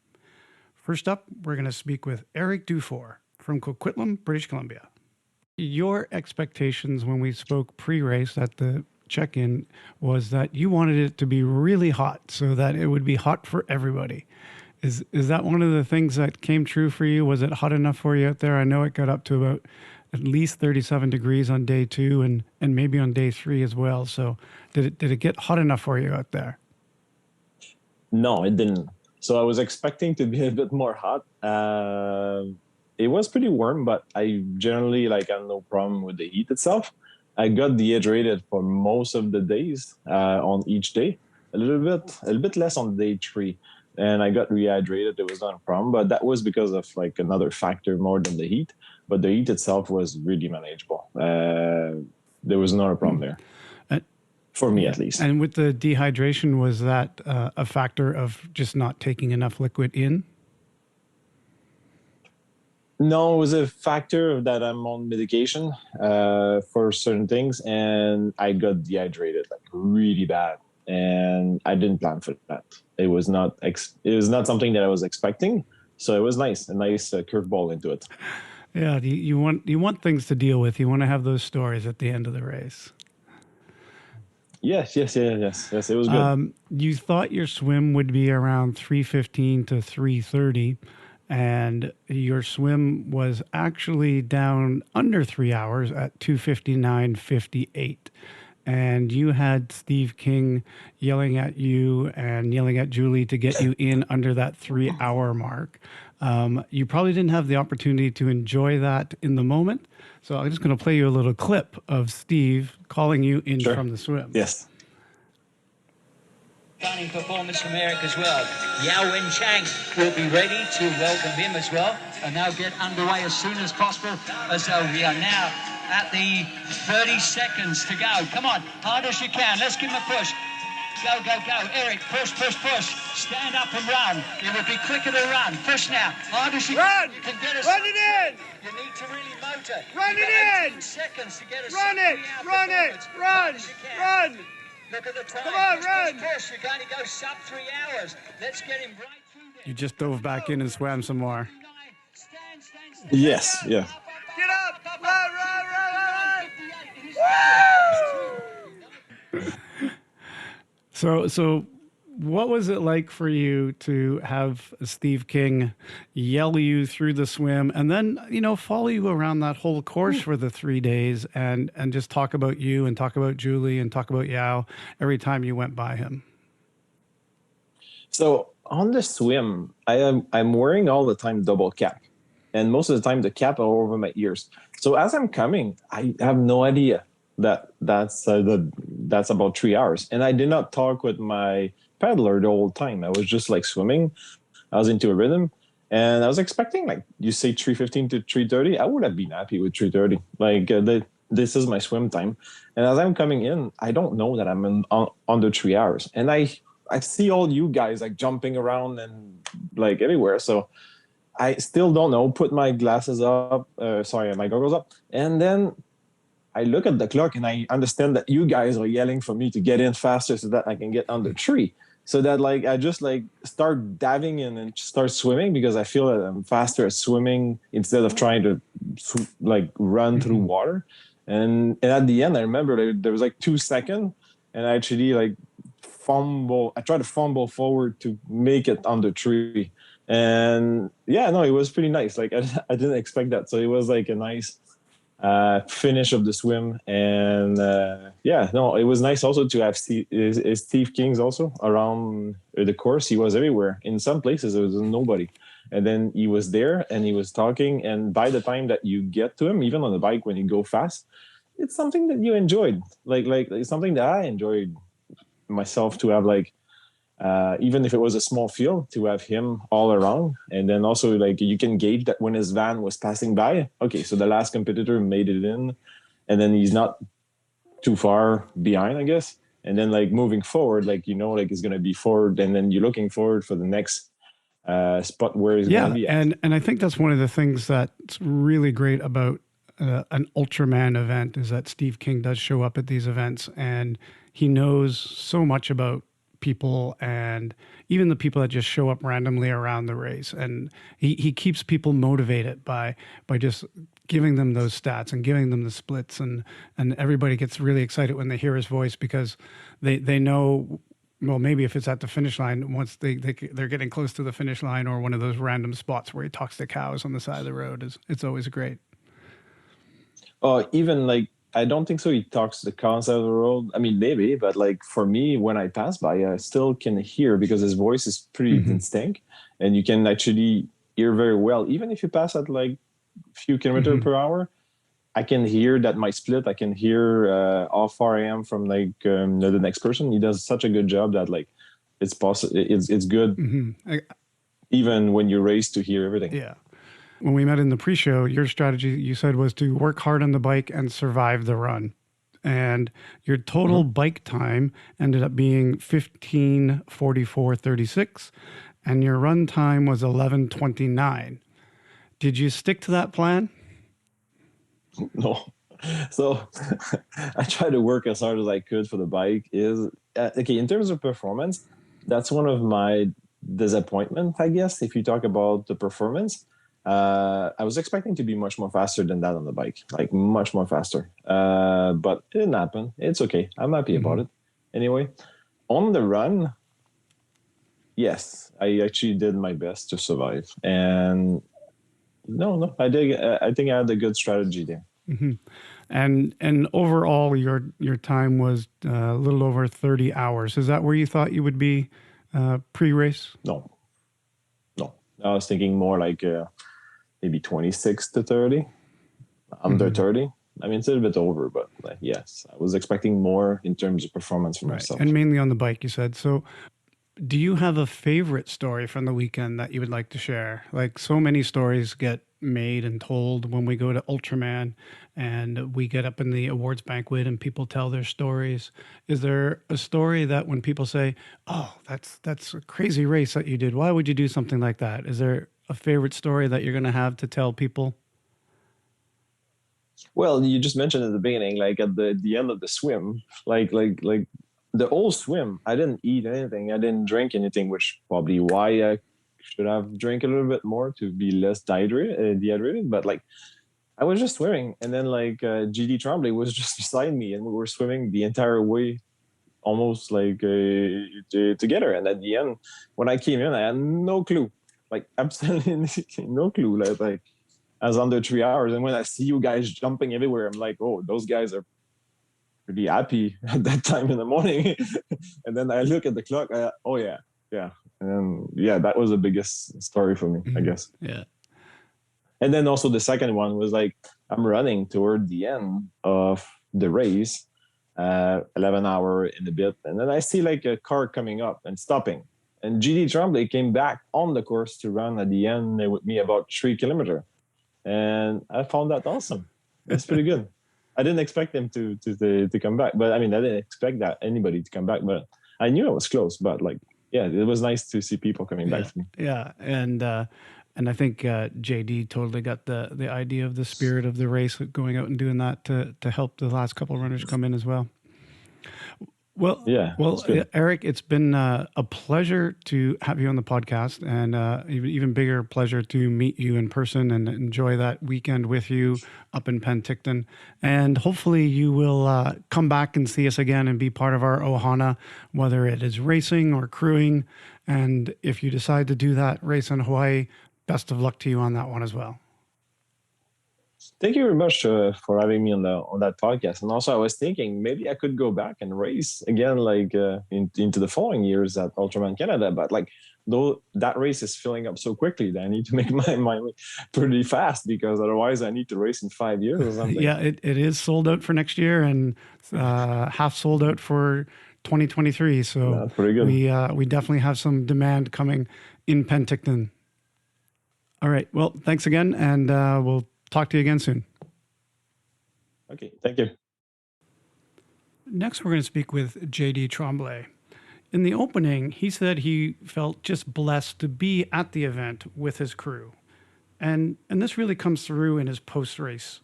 First up, we're going to speak with Eric Dufour from Coquitlam, British Columbia. Your expectations when we spoke pre-race at the check-in was that you wanted it to be really hot so that it would be hot for everybody. Is that one of the things that came true for you? Was it hot enough for you out there? I know it got up to about at least 37 degrees on day 2 and maybe on day 3 as well. So did it get hot enough for you out there? No, it didn't. So I was expecting to be a bit more hot. It was pretty warm, but I generally had no problem with the heat itself. I got dehydrated for most of the days on each day, a little bit less on day 3, and I got rehydrated. It was not a problem, but that was because of another factor more than the heat. But the heat itself was really manageable. There was not a problem there. For me, at least. And with the dehydration, was that a factor of just not taking enough liquid in? No, it was a factor that I'm on medication for certain things, and I got dehydrated really bad, and I didn't plan for that. It was not something that I was expecting, so it was nice, a nice curveball into it. Yeah, you want things to deal with. You want to have those stories at the end of the race. Yes. It was good. You thought your swim would be around 3:15 to 3:30, and your swim was actually down under 3 hours at 2:59:58. and you had Steve King yelling at you and yelling at Julie to get you in under that 3-hour mark. You probably didn't have the opportunity to enjoy that in the moment. So I'm just going to play you a little clip of Steve calling you in from the swim. Yes. Stunning performance from Eric as well. Yao Wen Chang will be ready to welcome him as well, and they'll get underway as soon as possible, as we are now at the 30 seconds to go. Come on, hard as you can. Let's give him a push. Go, go, go. Eric, push, push, push. Stand up and run. It would be quicker to run. Push now. Hard as you can. You can get us. Run it in. You need to really motor. Run it in. Seconds to get us. Run it. Run it. Run. Run. Look at the time. Come on, run. Push. You're going to go sub 3 hours. Let's get him right through there. You just dove back in and swam some more. Yes, yeah. Get up. Run, run, run, run. So what was it like for you to have Steve King yell you through the swim and then, follow you around that whole course for the 3 days and just talk about you and talk about Julie and talk about Yao every time you went by him? So on the swim, I'm wearing all the time double cap. And most of the time the cap are over my ears. So as I'm coming, I have no idea that's about 3 hours. And I did not talk with my paddler the whole time. I was just like swimming. I was into a rhythm, and I was expecting, like you say, 3:15 to 3:30. I would have been happy with 3:30. Like this is my swim time. And as I'm coming in, I don't know that I'm under 3 hours. And I see all you guys like jumping around and like everywhere. So I still don't know. Put my glasses up. My goggles up, and then I look at the clock and I understand that you guys are yelling for me to get in faster so that I can get under 3. So that like I just like start diving in and start swimming because I feel that I'm faster at swimming instead of trying to like run through water. And at the end, I remember there was like 2 seconds, and I actually like fumble. I tried to fumble forward to make it under 3. And yeah, no, it was pretty nice. Like I didn't expect that. So it was like a nice finish of the swim. And it was nice also to have Steve King's also around the course. He was everywhere. In some places there was nobody, and then he was there and he was talking. And by the time that you get to him, even on the bike when you go fast, it's something that you enjoyed. Like it's something that I enjoyed myself to have, like even if it was a small field, to have him all around. And then also like you can gauge that when his van was passing by, okay, so the last competitor made it in, and then he's not too far behind, I guess. And then like moving forward, like like he's gonna be forward, and then you're looking forward for the next spot where he's gonna be at. And I think that's one of the things that's really great about an Ultraman event is that Steve King does show up at these events, and he knows so much about people, and even the people that just show up randomly around the race. And he keeps people motivated by just giving them those stats and giving them the splits, and everybody gets really excited when they hear his voice because they know, well, maybe if it's at the finish line, once they're getting close to the finish line, or one of those random spots where he talks to cows on the side of the road, it's always great. Even like, I don't think so he talks to the cows out of the road. I mean, maybe, but like for me, when I pass by, I still can hear because his voice is pretty distinct, and you can actually hear very well. Even if you pass at like a few kilometers per hour, I can hear that my split. I can hear how far I am from like the next person. He does such a good job that like it's possible. It's good, even when you race, to hear everything. Yeah. When we met in the pre-show, your strategy, you said, was to work hard on the bike and survive the run. And your total bike time ended up being 15:44:36, and your run time was 11:29. Did you stick to that plan? No. So I tried to work as hard as I could for the bike. Okay, in terms of performance, that's one of my disappointments, I guess, if you talk about the performance. I was expecting to be much more faster than that on the bike, like much more faster. But it didn't happen. It's okay. I'm happy about it. Anyway, on the run, yes, I actually did my best to survive. And no, I think I had a good strategy there. Mm-hmm. And overall, your time was a little over 30 hours. Is that where you thought you would be pre-race? No. I was thinking more like maybe 26 to 30, under 30. I mean, it's a little bit over, but yes, I was expecting more in terms of performance for myself. And mainly on the bike, you said. So do you have a favorite story from the weekend that you would like to share? Like, so many stories get made and told when we go to Ultraman and we get up in the awards banquet and people tell their stories. Is there a story that when people say, oh, that's a crazy race that you did, why would you do something like that? Is there a favorite story that you're going to have to tell people? Well, you just mentioned at the beginning, like at the end of the swim, like the whole swim, I didn't eat anything. I didn't drink anything, which probably why I should have drank a little bit more to be less dehydrated. But like, I was just swimming, and then like GD Tremblay was just beside me, and we were swimming the entire way, almost like together. And at the end, when I came in, I had no clue, like absolutely no clue. Like I was under 3 hours, and when I see you guys jumping everywhere, I'm like, oh, those guys are pretty happy at that time in the morning. And then I look at the clock. Oh yeah. And that was the biggest story for me, I guess. Yeah. And then also the second one was like, I'm running toward the end of the race, 11 hour in a bit. And then I see like a car coming up and stopping. And GD Tremblay came back on the course to run at the end with me about 3 kilometers. And I found that awesome. That's pretty good. I didn't expect them to come back, but I mean, I didn't expect that anybody to come back, but I knew I was close. But like, yeah, it was nice to see people coming back to me. Yeah, and I think JD totally got the idea of the spirit of the race, going out and doing that to help the last couple of runners come in as well. Well, Eric, it's been a pleasure to have you on the podcast, and even bigger pleasure to meet you in person and enjoy that weekend with you up in Penticton. And hopefully you will come back and see us again and be part of our Ohana, whether it is racing or crewing. And if you decide to do that race in Hawaii, best of luck to you on that one as well. Thank you very much for having me on that podcast. And also, I was thinking maybe I could go back and race again, like into the following years at Ultraman Canada. But like, though that race is filling up so quickly that I need to make my pretty fast, because otherwise I need to race in 5 years or something. Yeah, it is sold out for next year and half sold out for 2023. So that's pretty good. We definitely have some demand coming in Penticton. All right. Well, thanks again, and we'll talk to you again soon. Okay, thank you. Next, we're going to speak with JD Tremblay. In the opening, he said he felt just blessed to be at the event with his crew. And this really comes through in his post-race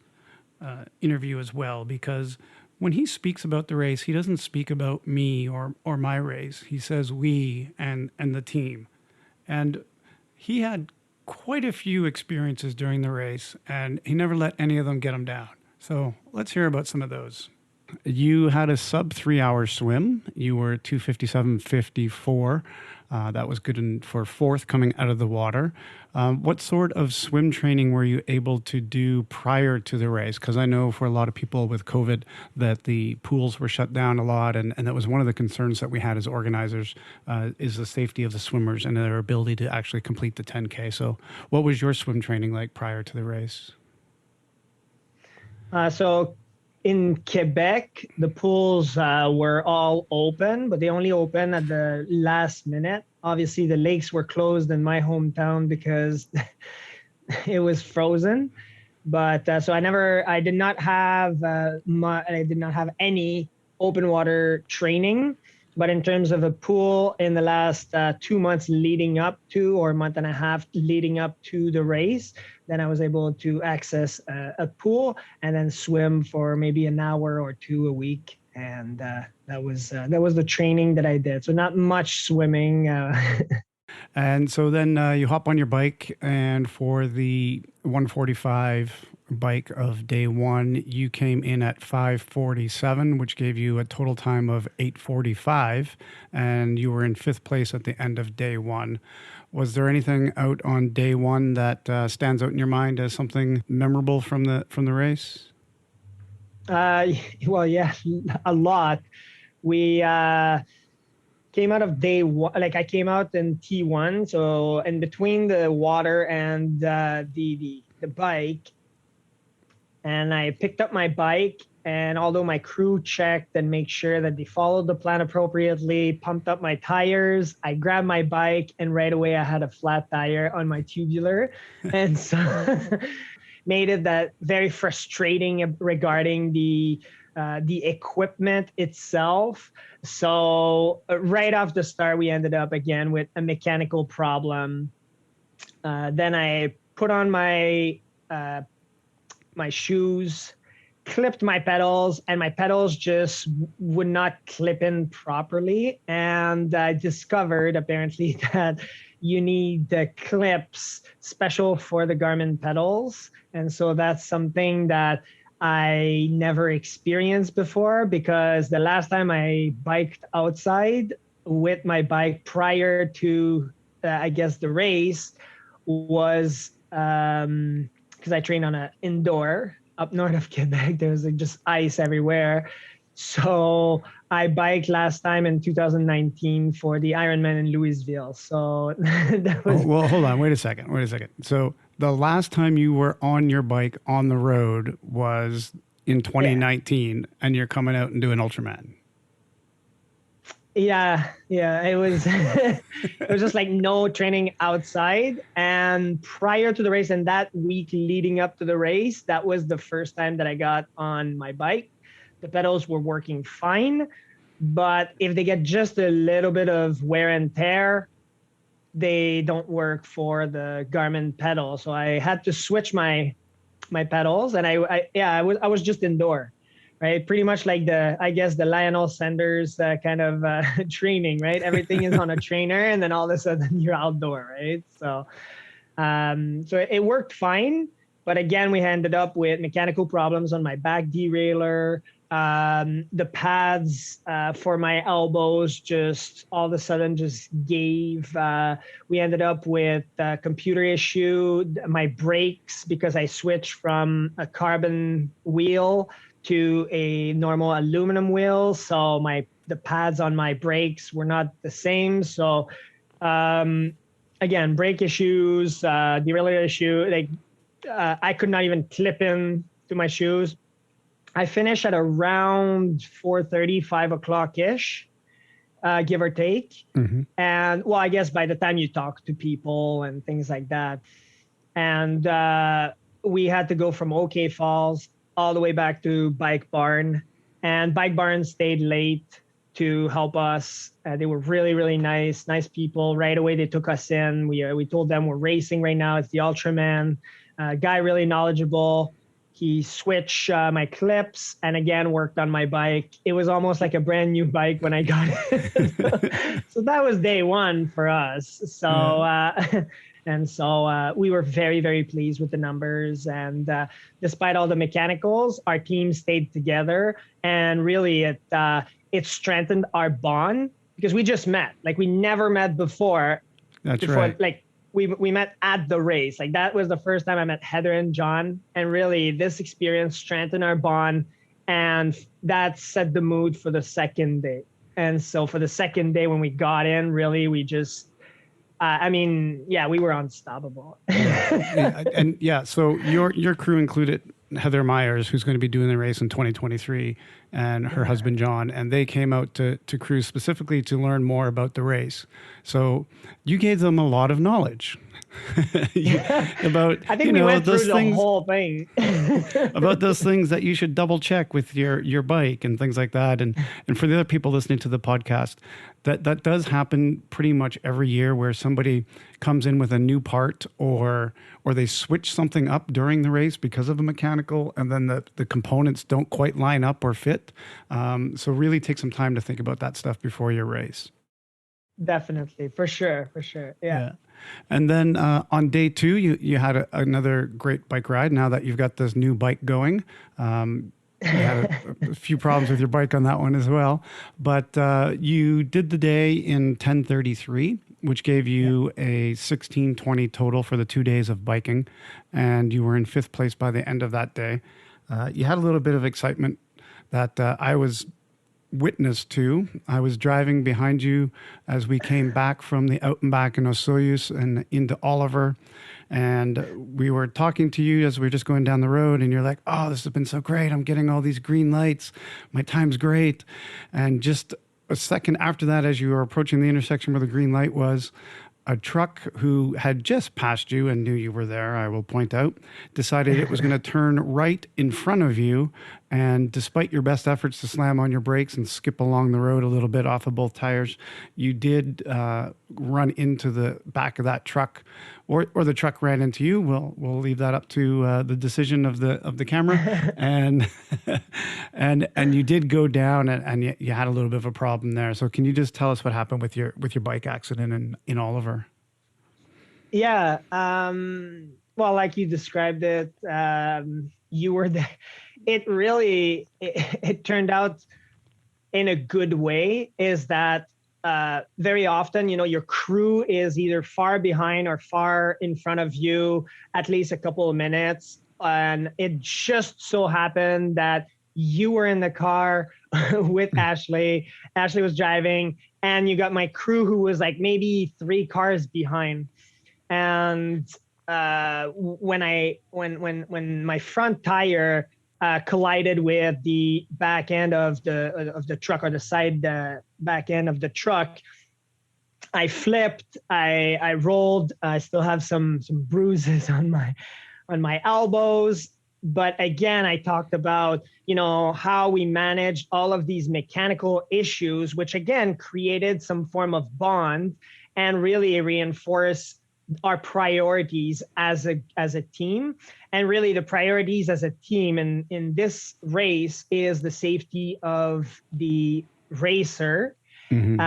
interview as well, because when he speaks about the race, he doesn't speak about me or my race. He says we and the team. And he had quite a few experiences during the race, and he never let any of them get him down. So let's hear about some of those. You had a sub 3 hour swim. You were 2:57.54. That was good for fourth coming out of the water. What sort of swim training were you able to do prior to the race? Because I know for a lot of people with COVID that the pools were shut down a lot, and that was one of the concerns that we had as organizers, is the safety of the swimmers and their ability to actually complete the 10K. So what was your swim training like prior to the race? So in Quebec, the pools were all open, but they only opened at the last minute. Obviously, the lakes were closed in my hometown because it was frozen. But so I did not have any open water training. But in terms of a pool in the last 2 months leading up to, or a month and a half leading up to the race, then I was able to access a pool and then swim for maybe an hour or two a week. And that was the training that I did. So not much swimming. And so then you hop on your bike, and for the 145 bike of day one, you came in at 5:47, which gave you a total time of 8:45, and you were in fifth place at the end of day one. Was there anything out on day one that stands out in your mind as something memorable from the race? Well, yeah, a lot. We came out of day one, like I came out in T1. So in between the water and the bike, and I picked up my bike. And although my crew checked and make sure that they followed the plan appropriately, pumped up my tires, I grabbed my bike and right away I had a flat tire on my tubular. And so made it that very frustrating regarding the equipment itself. So right off the start, we ended up again with a mechanical problem. Then I put on my shoes, clipped my pedals, and my pedals just would not clip in properly. And I discovered apparently that you need the clips special for the Garmin pedals. And so that's something that I never experienced before, because the last time I biked outside with my bike prior to, I guess, the race was because I trained on an indoor up north of Quebec. There was just ice everywhere. So I biked last time in 2019 for the Ironman in Louisville. So that was. Well, hold on. Wait a second. So the last time you were on your bike on the road was in 2019, and you're coming out and doing Ultraman. Yeah, it was it was just like no training outside. And prior to the race and that week leading up to the race, that was the first time that I got on my bike. The pedals were working fine, but if they get just a little bit of wear and tear, they don't work for the Garmin pedal. So I had to switch my pedals, and I was just indoor. Right, pretty much like the Lionel Sanders kind of training, right? Everything is on a trainer, and then all of a sudden you're outdoor, right? So, so it worked fine, but again, we ended up with mechanical problems on my back derailleur. The pads for my elbows just all of a sudden just gave. We ended up with a computer issue. My brakes, because I switched from a carbon wheel to a normal aluminum wheel, so the pads on my brakes were not the same. So again, brake issues, derailleur issue. Like I could not even clip in to my shoes. I finished at around 4:30, 5 o'clock ish, give or take. Mm-hmm. And well, I guess by the time you talk to people and things like that, and we had to go from OK Falls all the way back to Bike Barn, and Bike Barn stayed late to help us. They were really, really nice people. Right away, they took us in. We told them we're racing right now. It's the Ultraman. Guy really knowledgeable. He switched my clips and again worked on my bike. It was almost like a brand new bike when I got it. So that was day one for us. So. And so we were very, very pleased with the numbers. And despite all the mechanicals, our team stayed together. And really, it strengthened our bond because we just met. Like, we never met before. That's right. Like, we met at the race. Like, that was the first time I met Heather and John. And really, this experience strengthened our bond. And that set the mood for the second day. And so for the second day, when we got in, really, we just... we were unstoppable. So your crew included Heather Myers, who's going to be doing the race in 2023, and her husband John, and they came out to cruise specifically to learn more about the race. So you gave them a lot of knowledge about I think we went through the whole thing about those things that you should double check with your bike and things like that. And for the other people listening to the podcast, that does happen pretty much every year, where somebody comes in with a new part or they switch something up during the race because of a mechanical, and then the components don't quite line up or fit. So really take some time to think about that stuff before your race. Definitely, for sure. Yeah. And then on day two, you had another great bike ride. Now that you've got this new bike going, you had a few problems with your bike on that one as well. But you did the day in 10:33, which gave you a 16:20 total for the 2 days of biking, and you were in fifth place by the end of that day. You had a little bit of excitement that I was witness to. I was driving behind you as we came back from the out and back in Osoyoos and into Oliver. And we were talking to you as we were just going down the road, and you're like, oh, this has been so great. I'm getting all these green lights. My time's great. And just a second after that, as you were approaching the intersection where the green light was, a truck who had just passed you and knew you were there, I will point out, decided it was going to turn right in front of you. And despite your best efforts to slam on your brakes and skip along the road a little bit off of both tires, you did run into the back of that truck, or the truck ran into you. We'll leave that up to the decision of the camera. And and you did go down, and you had a little bit of a problem there. So can you just tell us what happened with your bike accident in Oliver? Yeah. Well, like you described it, you were there. It turned out in a good way, is that very often, your crew is either far behind or far in front of you, at least a couple of minutes. And it just so happened that you were in the car with Ashley. Ashley was driving, and you got my crew who was like maybe 3 cars behind. And when my front tire collided with the back end of the truck, or the side back end of the truck, I flipped. I rolled. I still have some bruises on my elbows. But again, I talked about how we managed all of these mechanical issues, which again created some form of bond and really reinforced our priorities as a team. And really the priorities as a team in this race is the safety of the racer, Mm-hmm.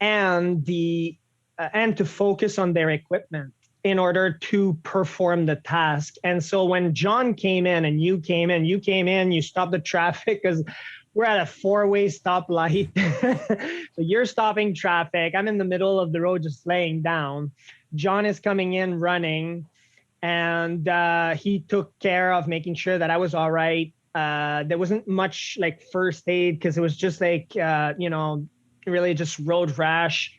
and to focus on their equipment in order to perform the task. And so when John came in and you came in, you stopped the traffic because we're at a 4-way stoplight. So you're stopping traffic. I'm in the middle of the road just laying down. John is coming in running, and he took care of making sure that I was all right. There wasn't much like first aid because it was just like, really just road rash.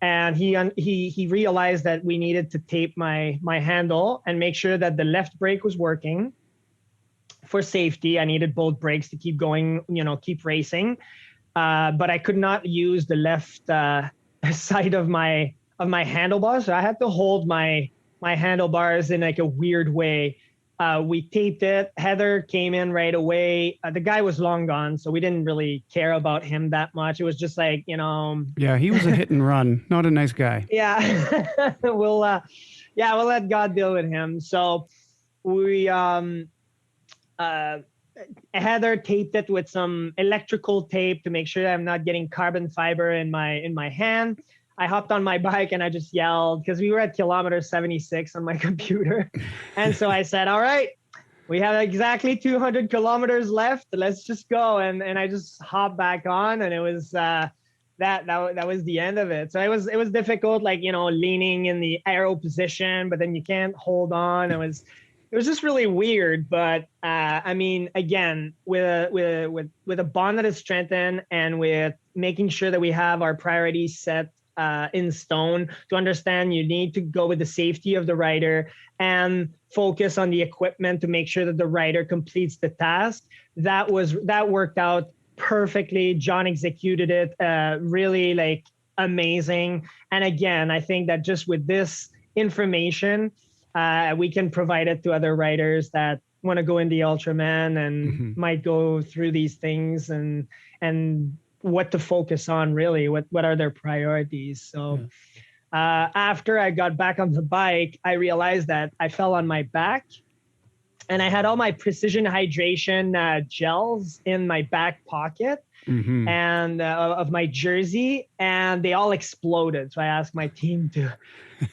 And he realized that we needed to tape my handle and make sure that the left brake was working for safety. I needed both brakes to keep going, keep racing. But I could not use the left side of my handlebars. So I had to hold my handlebars in like a weird way. We taped it. Heather came in right away. The guy was long gone, so we didn't really care about him that much. It was just like, Yeah, he was a hit and run. Not a nice guy. Yeah. we'll let God deal with him. So we Heather taped it with some electrical tape to make sure that I'm not getting carbon fiber in my hand. I hopped on my bike and I just yelled because we were at kilometer 76 on my computer. And so I said, all right, we have exactly 200 kilometers left. Let's just go. And I just hopped back on, and it was that was the end of it. So it was difficult, like, leaning in the aero position, but then you can't hold on. It was just really weird. But again, with a bond that is strengthened, and with making sure that we have our priorities set in stone, to understand you need to go with the safety of the rider and focus on the equipment to make sure that the rider completes the task. That worked out perfectly. John executed it really like amazing. And again, I think that just with this information, we can provide it to other riders that want to go in the Ultraman and might go through these things, and what to focus on, really, what are their priorities. So after I got back on the bike, I realized that I fell on my back, and I had all my precision hydration gels in my back pocket and of my jersey, and they all exploded. So I asked my team to.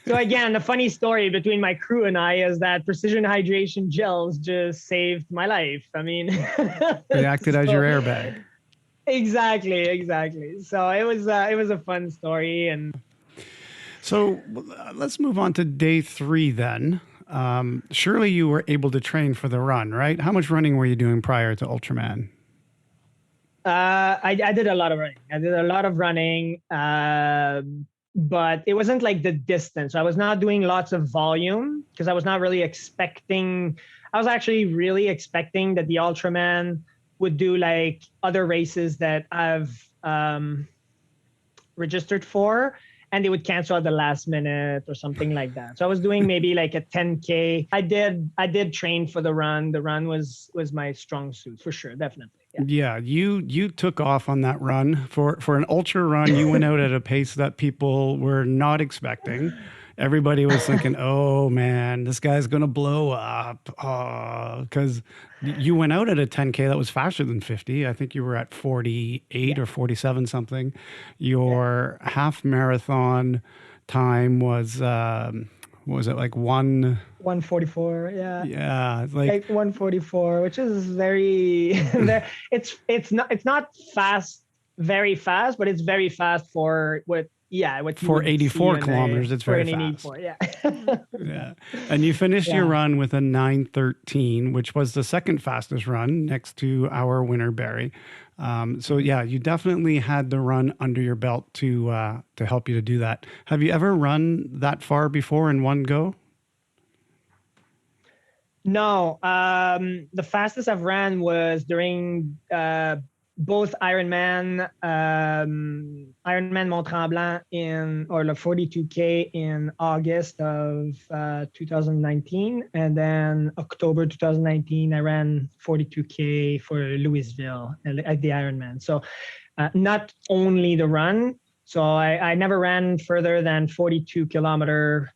So again, the funny story between my crew and I is that precision hydration gels just saved my life. I mean, they acted as your airbag. Exactly. So it was a fun story. And so let's move on to day 3 then. surely you were able to train for the run, right? How much running were you doing prior to Ultraman? I did a lot of running. But it wasn't like the distance. I was not doing lots of volume because I was not really expecting. I was actually really expecting that the Ultraman would do like other races that I've registered for, and they would cancel at the last minute or something like that. So I was doing maybe like a 10K. I did train for the run. The run was my strong suit for sure, definitely. Yeah, you took off on that run for an ultra run. You went out at a pace that people were not expecting. Everybody was thinking, "Oh man, this guy's gonna blow up," because you went out at a 10K that was faster than 50. I think you were at 48 or 47 something. Your half marathon time was what was it, like 144, yeah, like 144, which is very it's not fast, very fast, but it's very fast for what you for would 84 see kilometers. It's very for an fast. 84, yeah. Yeah. And you finished your run with a 9:13, which was the second fastest run next to our winner, Barry. So yeah, you definitely had the run under your belt to help you to do that. Have you ever run that far before in one go? No, the fastest I've ran was during both Ironman Mont Tremblant or the 42K in August of 2019, and then October 2019 I ran 42K for Louisville at the Ironman. So not only the run. So I never ran further than 42 kilometer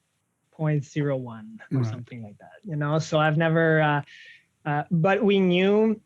0.01 or something like that, so I've never but we knew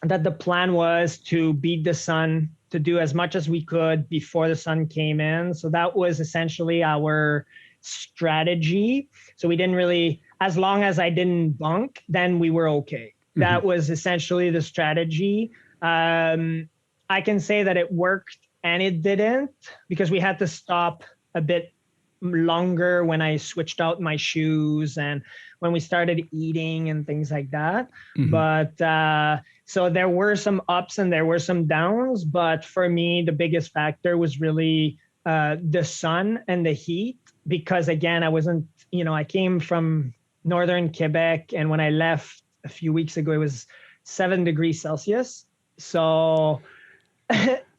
that the plan was to beat the sun, to do as much as we could before the sun came in. So that was essentially our strategy. So we didn't really, as long as I didn't bunk, then we were okay. Mm-hmm. That was essentially the strategy. I can say that it worked and it didn't, because we had to stop a bit longer when I switched out my shoes and when we started eating and things like that. Mm-hmm. But so there were some ups and there were some downs, but for me the biggest factor was really the sun and the heat, because again I came from northern Quebec, and when I left a few weeks ago it was 7 degrees Celsius. So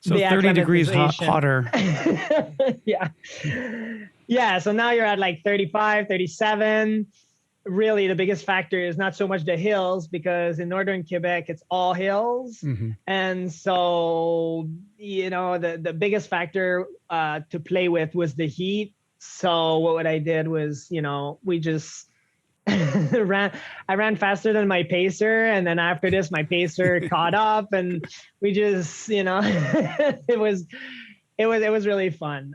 so 30 degrees hotter. Yeah, so now you're at like 35, 37. Really, the biggest factor is not so much the hills, because in northern Quebec, it's all hills. Mm-hmm. And so, the biggest factor to play with was the heat. So what I did was, we just I ran faster than my pacer. And then after this, my pacer caught up, and we just, it was really fun.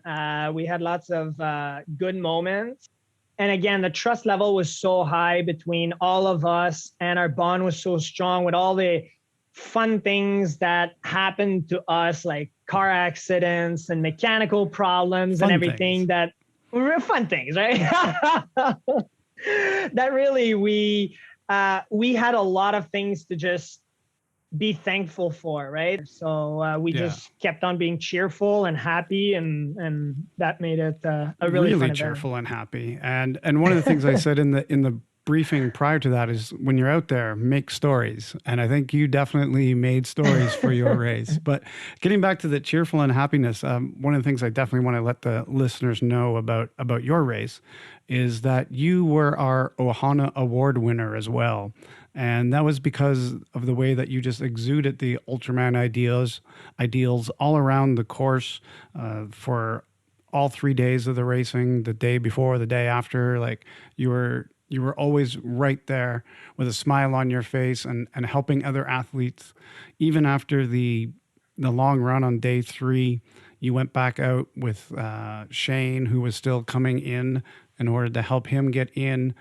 We had lots of good moments. And again, the trust level was so high between all of us, and our bond was so strong with all the fun things that happened to us, like car accidents and mechanical problems and everything that were fun things, right? That really, we had a lot of things to just be thankful for, right? So we just kept on being cheerful and happy, and that made it a really fun event. Cheerful and happy. And one of the things I said in the briefing prior to that is, when you're out there, make stories. And I think you definitely made stories for your race. But getting back to the cheerful and happiness, one of the things I definitely want to let the listeners know about your race is that you were our Ohana Award winner as well. And that was because of the way that you just exuded the Ultraman ideals all around the course for all 3 days of the racing, the day before, the day after. Like, you were always right there with a smile on your face and helping other athletes. Even after the long run on day 3, you went back out with Shane, who was still coming in order to help him get in.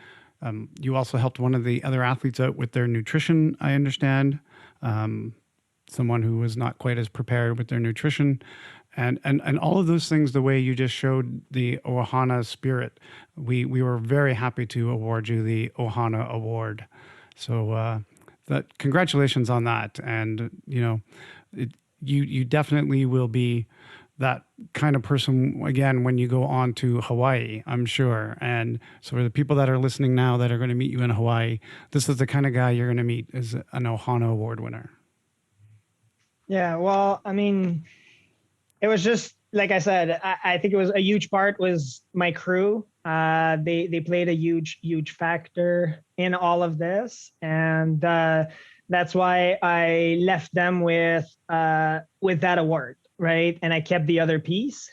You also helped one of the other athletes out with their nutrition, I understand. Someone who was not quite as prepared with their nutrition. and all of those things, the way you just showed the Ohana spirit, we were very happy to award you the Ohana Award. So that congratulations on that. And you definitely will be that kind of person again when you go on to Hawaii, I'm sure. And so for the people that are listening now that are going to meet you in Hawaii, this is the kind of guy you're going to meet as an Ohana Award winner. Yeah, well, I mean, it was just like I said. I think it was a huge part was my crew. They played a huge factor in all of this, and that's why I left them with that award, right? And I kept the other piece,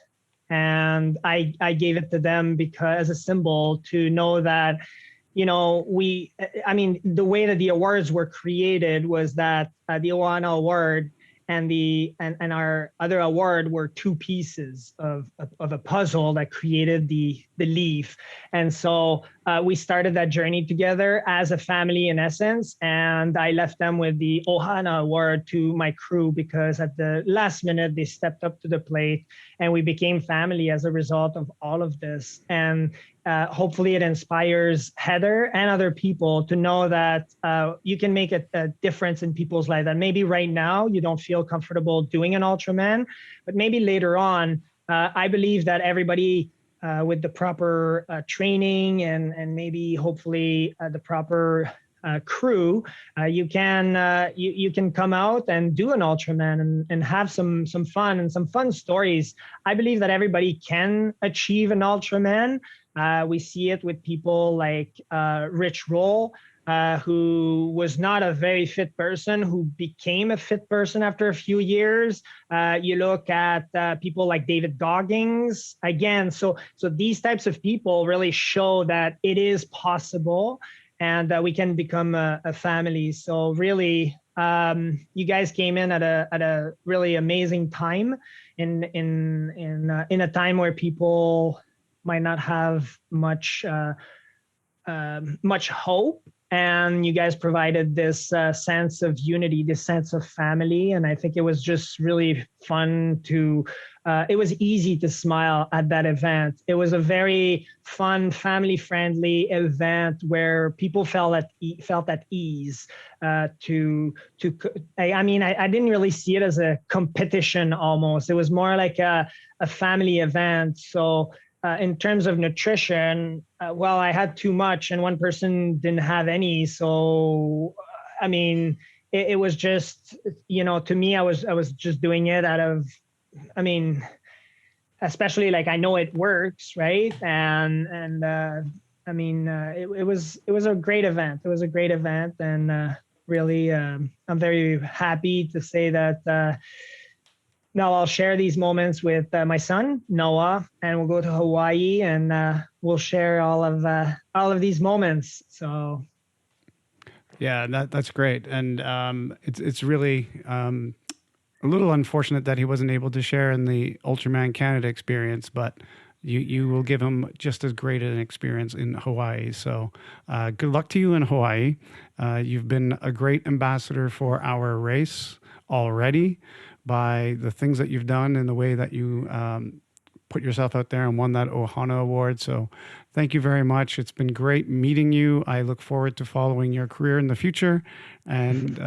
and I gave it to them because as a symbol to know that I mean, the way that the awards were created was that the Ohana Award and our other award were two pieces of a puzzle that created the leaf. And so we started that journey together as a family in essence. And I left them with the Ohana Award to my crew because at the last minute, they stepped up to the plate and we became family as a result of all of this. And hopefully it inspires Heather and other people to know that you can make a difference in people's lives. That maybe right now you don't feel comfortable doing an Ultraman, but maybe later on, I believe that everybody with the proper training and maybe hopefully the proper crew, you can come out and do an Ultraman and have some fun and some fun stories. I believe that everybody can achieve an Ultraman. We see it with people like Rich Roll, who was not a very fit person, who became a fit person after a few years. You look at people like David Goggins again. So these types of people really show that it is possible and that we can become a family. So really, you guys came in at a really amazing time in a time where people might not have much hope, and you guys provided this sense of unity, this sense of family, and I think it was just really fun to. It was easy to smile at that event. It was a very fun, family-friendly event where people felt at ease. I mean, I didn't really see it as a competition. Almost, it was more like a family event. So. In terms of nutrition, well, I had too much and one person didn't have any. So, I mean, it was just, to me, I was just doing it out of, I mean, especially like I know it works, right? And I mean, it was a great event. It was a great event, and really, I'm very happy to say that. Now I'll share these moments with my son Noah, and we'll go to Hawaii, and we'll share all of these moments. So, yeah, that's great, and it's really a little unfortunate that he wasn't able to share in the Ultraman Canada experience, but you will give him just as great an experience in Hawaii. So, good luck to you in Hawaii. You've been a great ambassador for our race already, by the things that you've done and the way that you put yourself out there and won that Ohana Award. So thank you very much. It's been great meeting you. I look forward to following your career in the future, and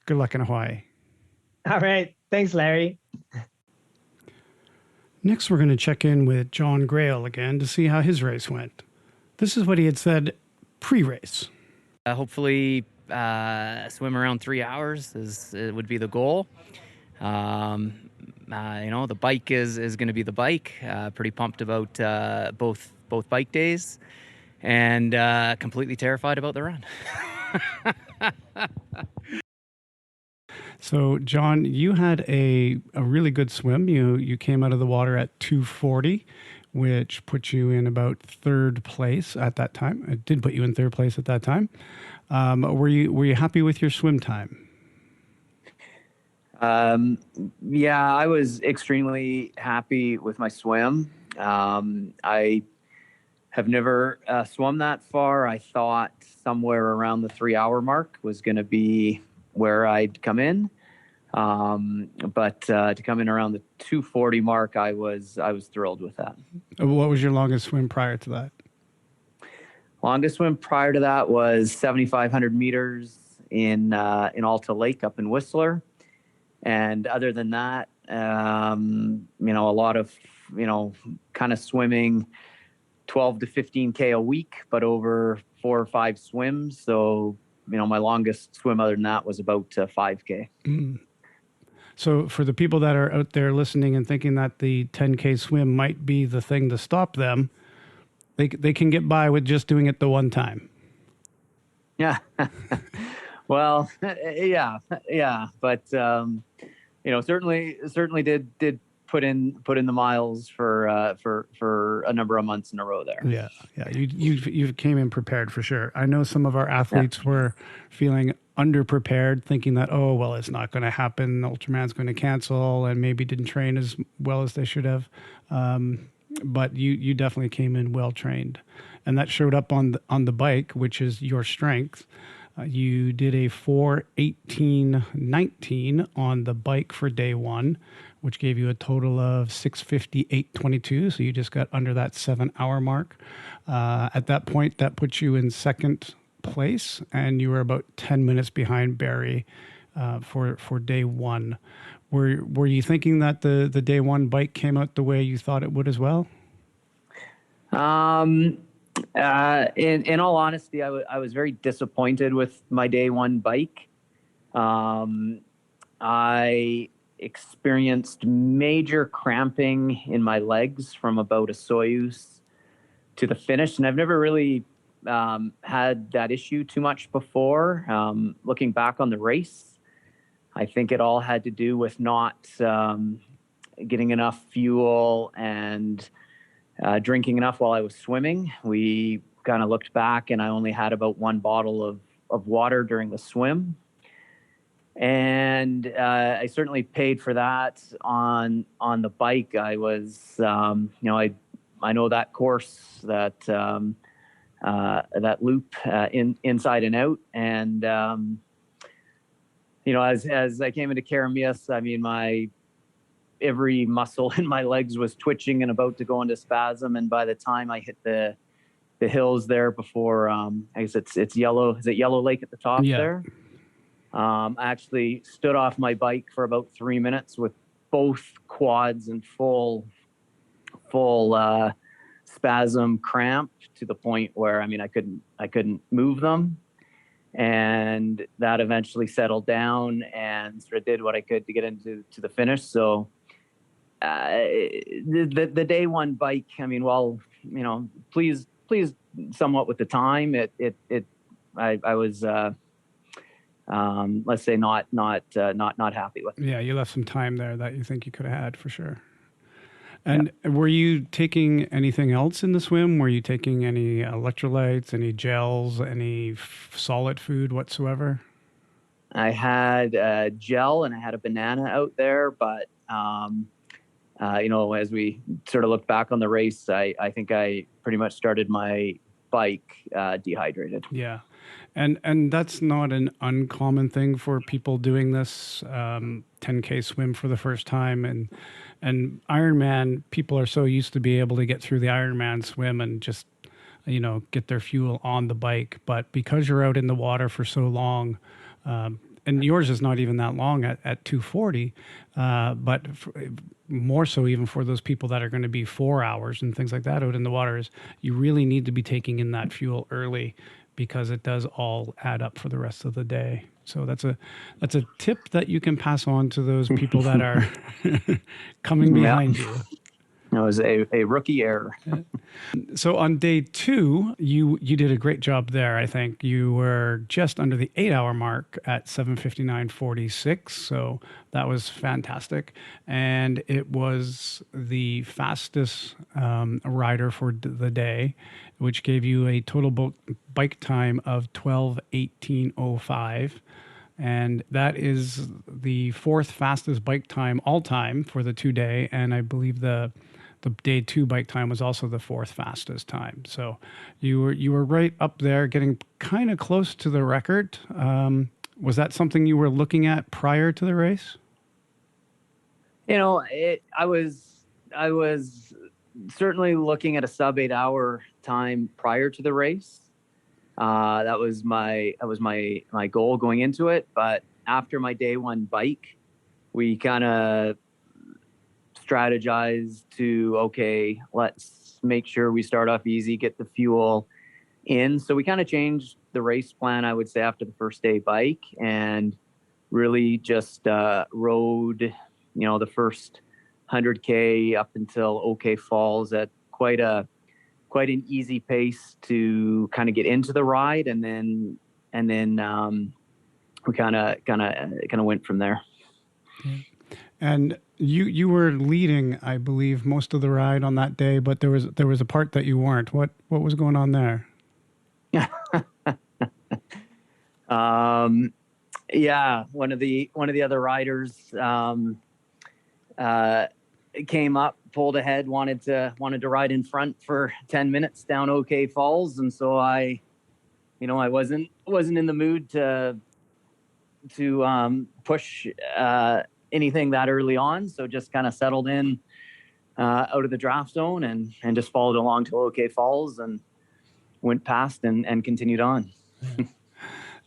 good luck in Hawaii. All right. Thanks, Larry. Next, we're going to check in with John Grail again to see how his race went. This is what he had said pre-race. Hopefully swim around 3 hours would be the goal. The bike is going to be the bike. Pretty pumped about both bike days, and completely terrified about the run. So, John, you had a really good swim. You came out of the water at 2:40, which put you in about third place at that time. It did put you in third place at that time. Were you happy with your swim time? Yeah, I was extremely happy with my swim. I have never swum that far. I thought somewhere around the 3 hour mark was going to be where I'd come in. But to come in around the 240 mark, I was thrilled with that. What was your longest swim prior to that? Longest swim prior to that was 7,500 meters in Alta Lake up in Whistler. And other than that, a lot of, kind of swimming 12 to 15K a week, but over 4 or 5 swims. So, my longest swim other than that was about 5K. Mm. So for the people that are out there listening and thinking that the 10K swim might be the thing to stop them, they can get by with just doing it the one time. Yeah. Well, yeah. But, certainly did put in the miles for a number of months in a row there. Yeah. You came in prepared for sure. I know some of our athletes were feeling underprepared, thinking that, oh, well, it's not going to happen. Ultraman's going to cancel, and maybe didn't train as well as they should have. But you definitely came in well trained, and that showed up on the bike, which is your strength. You did a 4:18:19 on the bike for day one, which gave you a total of 6:58:22. So you just got under that 7-hour mark. At that point, that puts you in second place, and you were about 10 minutes behind Barry for day one. Were you thinking that the day one bike came out the way you thought it would as well? In all honesty, I was very disappointed with my day one bike. I experienced major cramping in my legs from about a Soyuz to the finish, and I've never really had that issue too much before. Looking back on the race, I think it all had to do with not getting enough fuel and drinking enough while I was swimming. We kind of looked back, and I only had about 1 bottle of water during the swim. And I certainly paid for that on the bike. I was, I know that course, that loop inside and out. And, as I came into Karamias, I mean, every muscle in my legs was twitching and about to go into spasm. And by the time I hit the hills there before, I guess it's Yellow. Is it Yellow Lake at the top there? I actually stood off my bike for about 3 minutes with both quads in full spasm cramp, to the point where, I mean, I couldn't move them. And that eventually settled down, and sort of did what I could to get into the finish. So the day one bike, I mean, well, pleased somewhat with the time. I was let's say not happy with it. Yeah, you left some time there that you think you could have had for sure. And were you taking anything else in the swim? Were you taking any electrolytes, any gels, any solid food whatsoever? I had a gel and I had a banana out there, but as we sort of look back on the race, I think I pretty much started my bike dehydrated. Yeah. And that's not an uncommon thing for people doing this 10K swim for the first time. And Ironman, people are so used to be able to get through the Ironman swim and just, get their fuel on the bike. But because you're out in the water for so long, and yours is not even that long at 240, but more so even for those people that are going to be 4 hours and things like that out in the water, is you really need to be taking in that fuel early, because it does all add up for the rest of the day. So that's a tip that you can pass on to those people that are coming behind you. That was a rookie error. So on day two, you did a great job there. I think you were just under the 8-hour mark at 7:59:46. So that was fantastic. And it was the fastest rider for the day, which gave you a total bike time of 12:18:05. And that is the 4th fastest bike time all time for the 2-day. And I believe the day 2 bike time was also the 4th fastest time. So you were right up there, getting kind of close to the record. Was that something you were looking at prior to the race? I was certainly looking at a sub 8 hour time prior to the race. That was my goal going into it. But after my day one bike, we kind of strategized to, okay, let's make sure we start off easy, get the fuel in. So we kind of changed the race plan, I would say, after the first day bike, and really just rode, the first 100K up until OK Falls at quite an easy pace to kind of get into the ride, and then we kind of went from there. Yeah. And you were leading, I believe, most of the ride on that day, but there was a part that you weren't. What was going on there? Yeah, one of the other riders came up, pulled ahead, wanted to ride in front for 10 minutes down OK Falls, and so I wasn't in the mood to push anything that early on, so just kind of settled in out of the draft zone and just followed along to OK Falls and went past and continued on.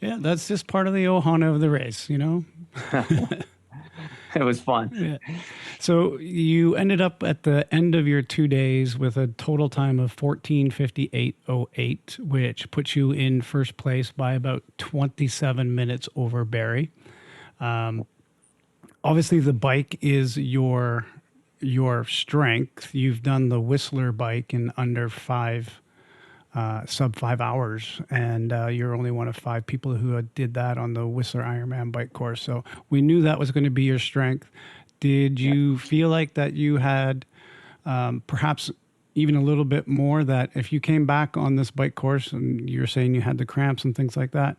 Yeah, that's just part of the ohana of the race, It was fun. Yeah. So you ended up at the end of your 2 days with a total time of 14:58:08, which puts you in first place by about 27 minutes over Barry. Obviously, the bike is your strength. You've done the Whistler bike in under sub 5 hours, and you're only one of 5 people who did that on the Whistler Ironman bike course. So we knew that was going to be your strength. Did you feel like that you had perhaps even a little bit more, that if you came back on this bike course and you're saying you had the cramps and things like that,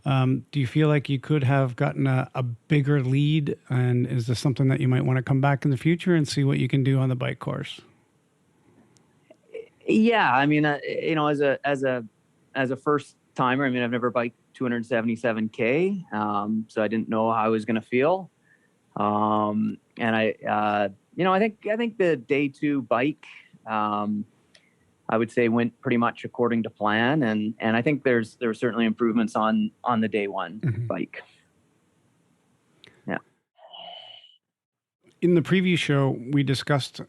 do you feel like you could have gotten a bigger lead? And is this something that you might want to come back in the future and see what you can do on the bike course? Yeah, I mean, as a first timer, I mean, I've never biked 277K, so I didn't know how I was going to feel. And I think the day 2 bike, I would say went pretty much according to plan, and I think there were certainly improvements on the day 1 bike. Yeah. In the preview show, we discussed,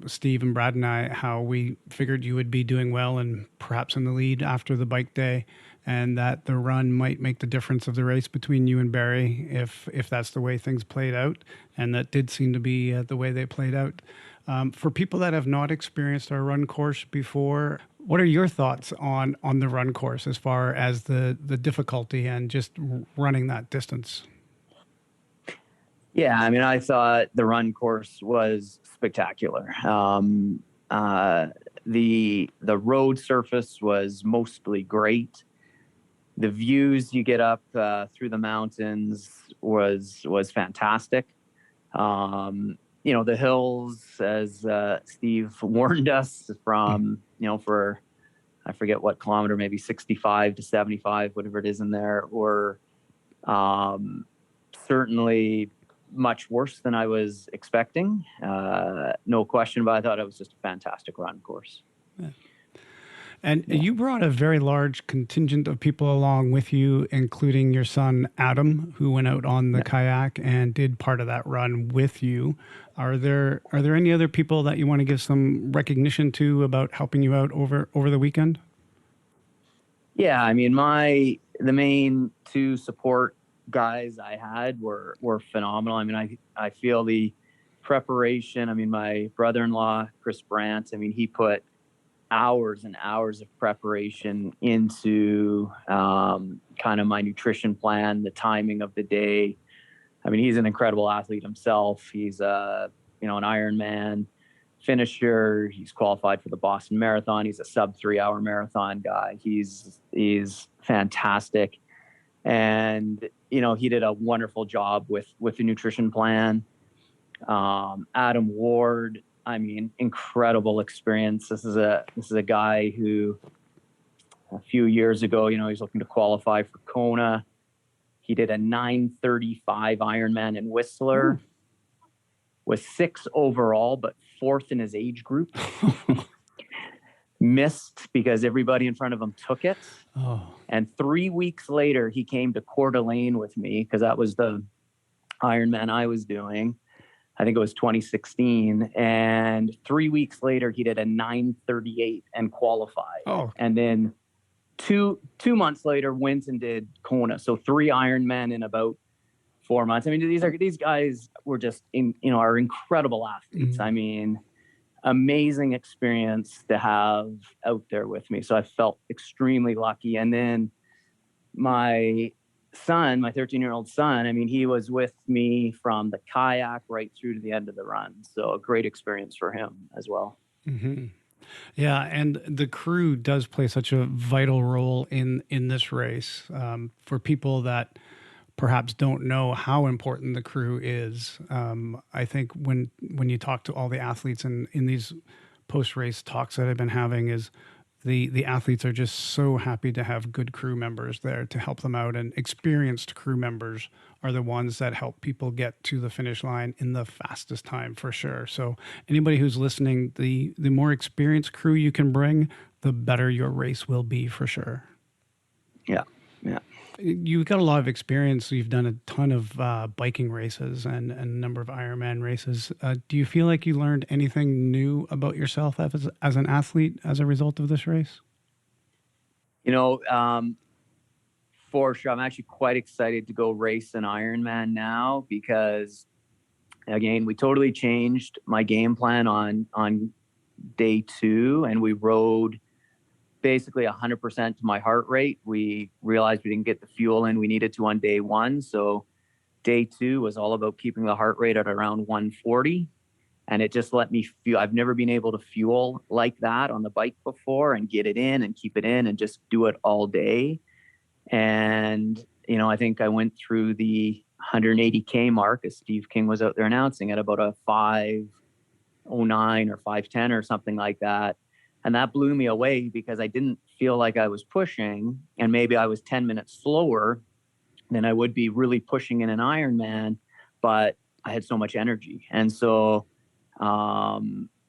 Steve and Brad and I, how we figured you would be doing well and perhaps in the lead after the bike day, and that the run might make the difference of the race between you and Barry if that's the way things played out. And that did seem to be the way they played out. For people that have not experienced our run course before, what are your thoughts on the run course as far as the difficulty and just running that distance? Yeah, I mean, I thought the run course was spectacular. The road surface was mostly great. The views you get up through the mountains was fantastic. The hills, as Steve warned us, from for I forget what kilometer, maybe 65 to 75, whatever it is in there, were certainly much worse than I was expecting. No question, but I thought it was just a fantastic run course. Yeah. And you brought a very large contingent of people along with you, including your son, Adam, who went out on the kayak and did part of that run with you. Are there any other people that you want to give some recognition to about helping you out over the weekend? Yeah, I mean, the main 2 support guys I had were phenomenal. I mean, I feel the preparation. I mean, my brother-in-law, Chris Brandt, I mean, he put hours and hours of preparation into kind of my nutrition plan, the timing of the day. I mean, he's an incredible athlete himself. He's an Ironman finisher. He's qualified for the Boston Marathon. He's a sub 3 hour marathon guy. He's fantastic. And, he did a wonderful job with the nutrition plan. Adam Ward, I mean, incredible experience. This is a guy who a few years ago, he's looking to qualify for Kona. He did a 9:35 Ironman in Whistler. was 6th overall, but 4th in his age group. Missed because everybody in front of him took it. Oh. And 3 weeks later, he came to Coeur d'Alene with me because that was the Ironman I was doing. I think it was 2016. And 3 weeks later, he did a 9:38 and qualified. Oh. And then two months later, went and did Kona. So 3 Ironman in about 4 months. I mean, these guys were just are incredible athletes. I mean, amazing experience to have out there with me. So I felt extremely lucky. And then my son, my 13-year-old son, I mean, he was with me from the kayak right through to the end of the run. So a great experience for him as well. Mm-hmm. Yeah, and the crew does play such a vital role in this race. For people that perhaps don't know how important the crew is, I think when you talk to all the athletes in these post-race talks that I've been having, is the athletes are just so happy to have good crew members there to help them out, and experienced crew members are the ones that help people get to the finish line in the fastest time, for sure. So anybody who's listening, the more experienced crew you can bring, the better your race will be, for sure. Yeah. You've got a lot of experience. You've done a ton of biking races and a number of Ironman races. Do you feel like you learned anything new about yourself as an athlete as a result of this race? For sure. I'm actually quite excited to go race an Ironman now because, again, we totally changed my game plan on day 2, and we rode basically 100% to my heart rate. We realized we didn't get the fuel in we needed to on day 1. So day 2 was all about keeping the heart rate at around 140. And it just let me feel, I've never been able to fuel like that on the bike before and get it in and keep it in and just do it all day. And, I think I went through the 180K mark, as Steve King was out there announcing, at about a 5:09 or 5:10 or something like that. And that blew me away because I didn't feel like I was pushing, and maybe I was 10 minutes slower than I would be really pushing in an Ironman, but I had so much energy. And so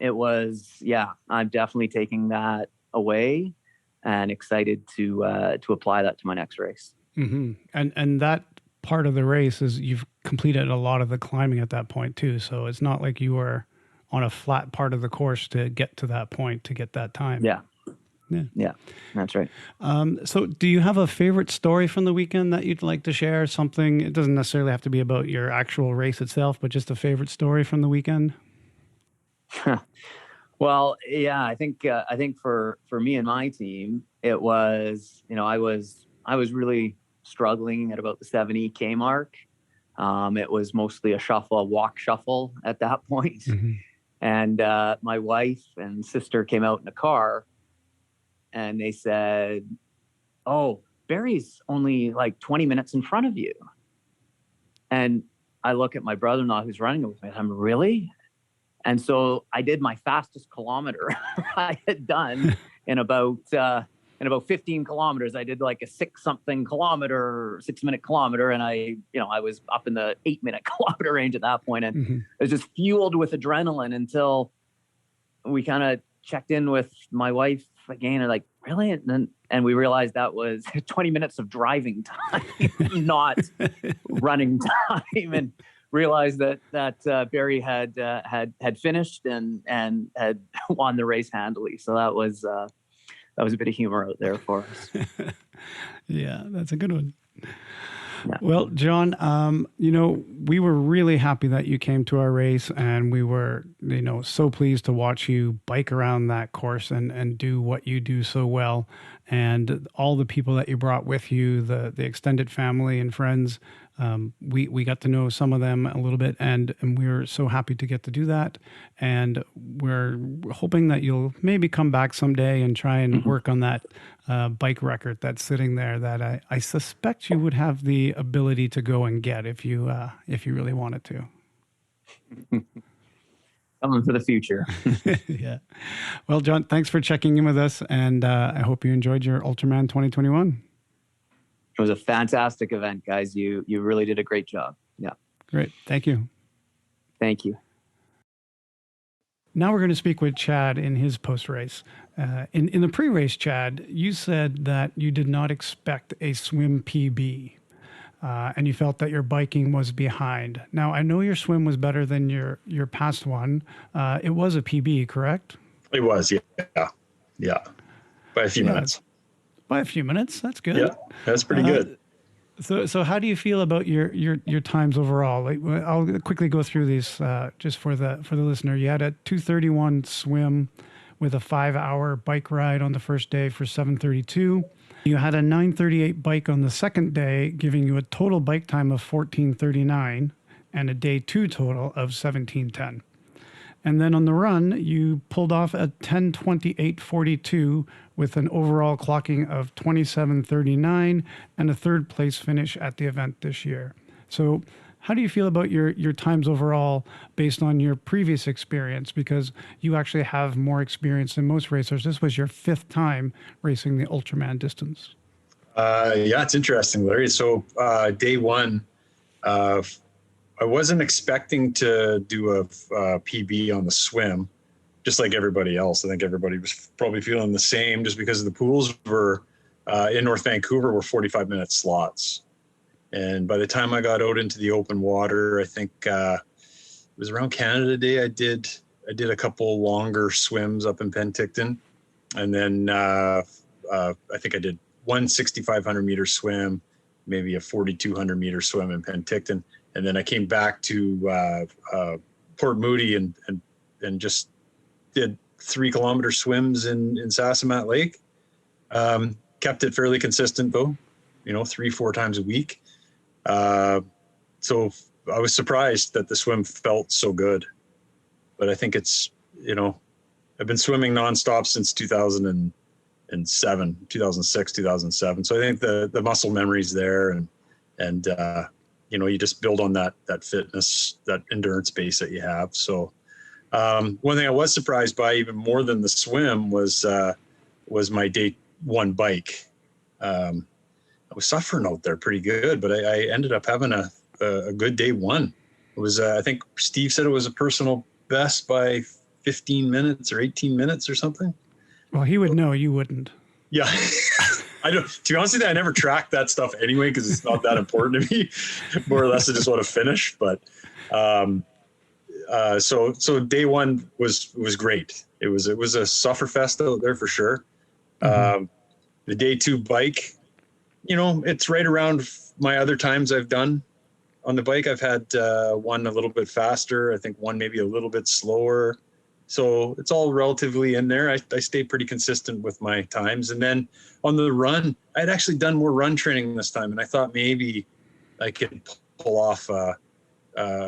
it was, I'm definitely taking that away and excited to apply that to my next race. Mm-hmm. And that part of the race is you've completed a lot of the climbing at that point too. So it's not like you were on a flat part of the course to get to that point, to get that time. Yeah, that's right. So do you have a favorite story from the weekend that you'd like to share? Something, it doesn't necessarily have to be about your actual race itself, but just a favorite story from the weekend? Well, yeah, I think for me and my team, it was, I was really struggling at about the 70K mark. It was mostly a walk shuffle at that point. Mm-hmm. And my wife and sister came out in a car and they said, "Oh, Barry's only like 20 minutes in front of you." And I look at my brother-in-law who's running with me. I'm really? And so I did my fastest kilometer I had done in about 15 kilometers. I did like a 6-minute kilometer. And I was up in the 8-minute kilometer range at that point. And mm-hmm. I was just fueled with adrenaline until we kind of checked in with my wife again and like, really? And we realized that was 20 minutes of driving time, not running time. And realized that Barry had finished and had won the race handily. So that was a bit of humor out there for us. Yeah, that's a good one. Yeah. Well, John, we were really happy that you came to our race, and we were, so pleased to watch you bike around that course and do what you do so well. And all the people that you brought with you, the extended family and friends, we got to know some of them a little bit, and we were so happy to get to do that. And we're hoping that you'll maybe come back someday and try and mm-hmm. work on that bike record that's sitting there that I suspect you would have the ability to go and get if you really wanted to. Something for the future. Yeah. Well, John, thanks for checking in with us, and I hope you enjoyed your Ultraman 2021. It was a fantastic event, guys. You really did a great job. Yeah. Great. Thank you. Thank you. Now we're going to speak with Chad in his post-race. In the pre-race, Chad, you said that you did not expect a swim PB, and you felt that your biking was behind. Now, I know your swim was better than your past one. It was a PB, correct? It was, yeah. By a few minutes. By a few minutes, that's good. Yeah, that's pretty good. So how do you feel about your times overall? Like, I'll quickly go through these just for the listener. You had a 2:31 swim with a 5-hour bike ride on the first day for 7:32. You had a 9:38 bike on the second day, giving you a total bike time of 14:39 and a day 2 total of 17:10. And then on the run, you pulled off a 10:28.42 with an overall clocking of 27:39 and a third place finish at the event this year. So how do you feel about your times overall based on your previous experience? Because you actually have more experience than most racers. This was your 5th time racing the Ultraman distance. Yeah, it's interesting, Larry. So day one, I wasn't expecting to do a PB on the swim, just like everybody else. I think everybody was probably feeling the same, just because the pools were in North Vancouver were 45-minute slots. And by the time I got out into the open water, I think it was around Canada Day, I did a couple longer swims up in Penticton. And then I think I did one 6,500 meter swim, maybe a 4,200 meter swim in Penticton. And then I came back to Port Moody and just did 3-kilometer swims in Sassamat Lake. Kept it fairly consistent though, 3-4 times a week. So I was surprised that the swim felt so good, but I think it's, I've been swimming nonstop since 2006, 2007. So I think the muscle memory's there and you just build on that fitness, that endurance base that you have. So one thing I was surprised by even more than the swim was my day one bike. I was suffering out there pretty good, but I ended up having a good day one. It was, I think Steve said it was a personal best by 15 minutes or 18 minutes or something. Well, he would know, you wouldn't. Yeah. I don't, to be honest with you, I never track that stuff anyway, because it's not that important to me. More or less, I just want to finish. But so day one was great. It was a sufferfest out there for sure. The day two bike, it's right around my other times I've done on the bike. I've had one a little bit faster. I think one maybe a little bit slower. So it's all relatively in there. I stay pretty consistent with my times. And then on the run, I'd actually done more run training this time. And I thought maybe I could pull off a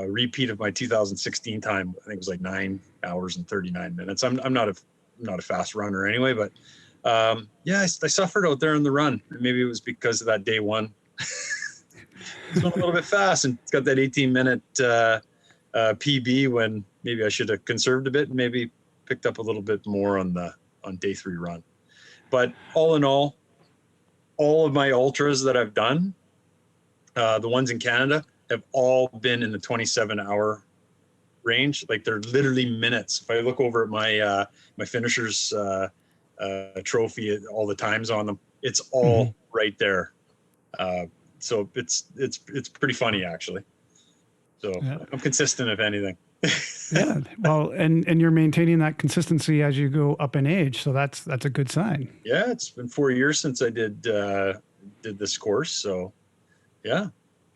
repeat of my 2016 time. I think it was like 9 hours and 39 minutes. I'm not a fast runner anyway, but I suffered out there on the run. Maybe it was because of that day one. It's a little bit fast, and it's got that 18-minute PB when maybe I should have conserved a bit and maybe picked up a little bit more on day 3 run. But all in all of my ultras that I've done, the ones in Canada, have all been in the 27-hour range. Like, they're literally minutes. If I look over at my finishers trophy, all the times on them, it's all right there. So it's pretty funny, actually. So yeah. I'm consistent, if anything. Yeah, well, and you're maintaining that consistency as you go up in age, so that's a good sign. Yeah, it's been 4 years since I did this course, so yeah.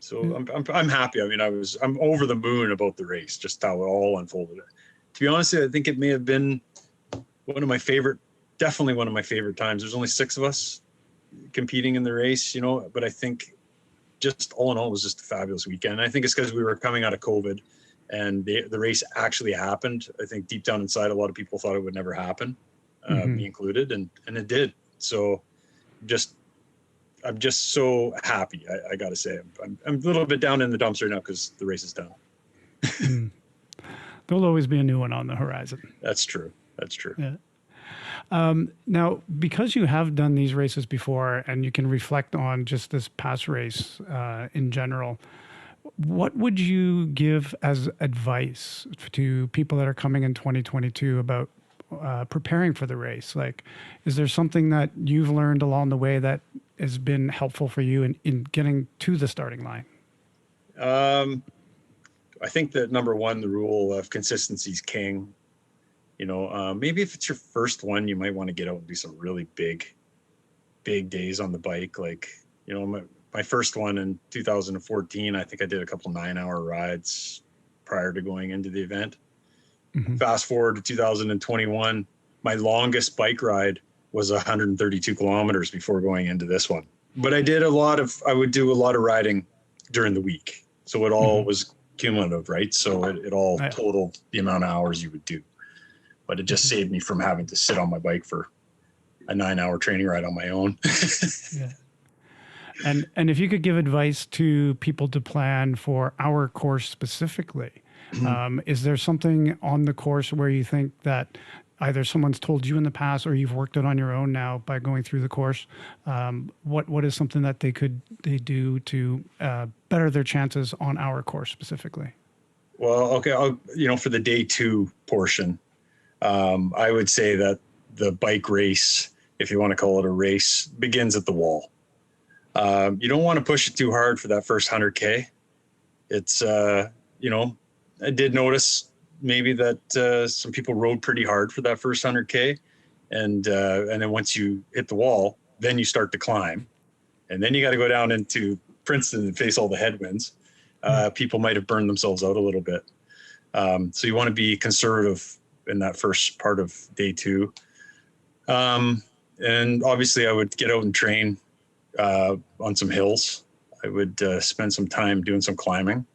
So I'm happy. I mean, I'm over the moon about the race, just how it all unfolded. To be honest, I think it may have been definitely one of my favorite times. There's only 6 of us competing in the race, but I think just all in all, it was just a fabulous weekend. And I think it's because we were coming out of COVID and the race actually happened. I think deep down inside, a lot of people thought it would never happen, me included, and it did. So I'm just so happy. I got to say, I'm a little bit down in the dumps right now because the race is done. There'll always be a new one on the horizon. That's true. Yeah. Now, because you have done these races before and you can reflect on just this past race in general, What would you give as advice to people that are coming in 2022 about preparing for the race? Like, is there something that you've learned along the way that has been helpful for you in getting to the starting line? I think that number one, the rule of consistency is king. Maybe if it's your first one, you might want to get out and do some really big days on the bike. Like, my first one in 2014, I think I did a couple 9-hour rides prior to going into the event. Mm-hmm. Fast forward to 2021, my longest bike ride was 132 kilometers before going into this one. But I would do a lot of riding during the week. So it all was cumulative, right? So it all totaled the amount of hours you would do. But it just saved me from having to sit on my bike for a 9-hour training ride on my own. Yeah. And if you could give advice to people to plan for our course specifically, is there something on the course where you think that either someone's told you in the past or you've worked it on your own now by going through the course? What is something that they do to better their chances on our course specifically? Well, okay, for the day 2 portion, I would say that the bike race, if you want to call it a race, begins at the wall. You don't want to push it too hard for that first 100K. It's, I did notice maybe that some people rode pretty hard for that first 100K. And then once you hit the wall, then you start to climb. And then you got to go down into Princeton and face all the headwinds. People might have burned themselves out a little bit. So you want to be conservative in that first part of day 2. And obviously I would get out and train on some hills. I would spend some time doing some climbing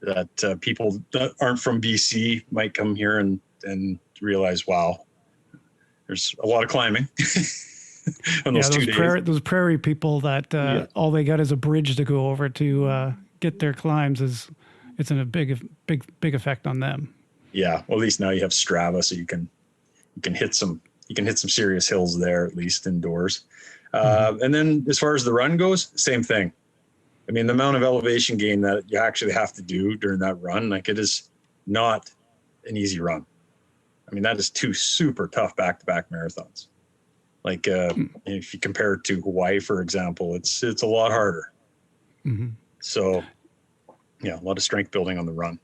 that people that aren't from BC might come here and realize, wow, there's a lot of climbing on those 2 days. Those prairie people that all they got is a bridge to go over to get their climbs it's in a big effect on them. Yeah. Well, at least now you have Strava, so you can hit some serious hills there, at least indoors. And then as far as the run goes, same thing. I mean, the amount of elevation gain that you actually have to do during that run, like, it is not an easy run. I mean, that is 2 super tough back-to-back marathons. Like, if you compare it to Hawaii, for example, it's a lot harder. Mm-hmm. So, yeah, a lot of strength building on the run.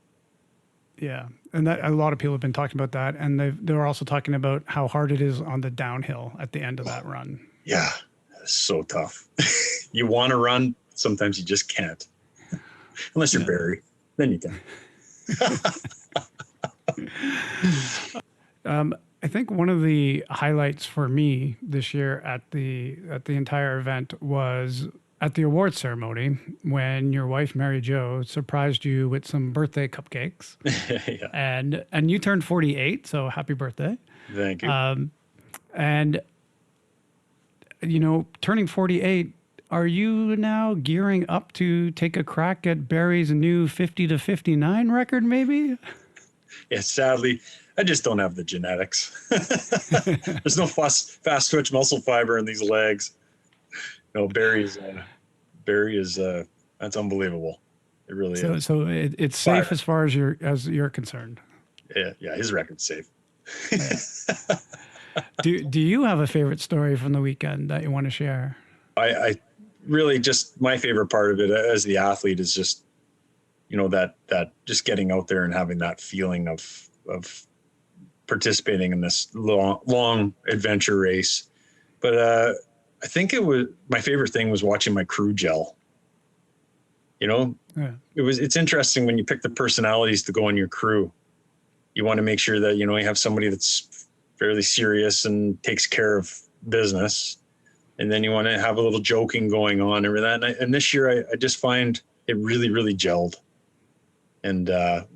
Yeah, and that a lot of people have been talking about that, and they're also talking about how hard it is on the downhill at the end of that run. Yeah, it's so tough. You want to run, sometimes you just can't, unless you're Barry. Then you can. I think one of the highlights for me this year at the entire event was at the awards ceremony when your wife Mary Jo surprised you with some birthday cupcakes. Yeah. And you turned 48, so happy birthday. Thank you. And turning 48, are you now gearing up to take a crack at Barry's new 50 to 59 record, maybe? Yeah, sadly, I just don't have the genetics. There's no fast twitch muscle fiber in these legs. No, Barry is that's unbelievable. It really is. So it's safe as far as you're concerned. Yeah, his record's safe. Do you have a favorite story from the weekend that you want to share? I really just, my favorite part of it as the athlete is just, that just getting out there and having that feeling of participating in this long adventure race. But I think my favorite thing was watching my crew gel. It's interesting when you pick the personalities to go on your crew. You want to make sure that, you have somebody that's fairly serious and takes care of business. And then you want to have a little joking going on and that. And this year I just find it really, really gelled. And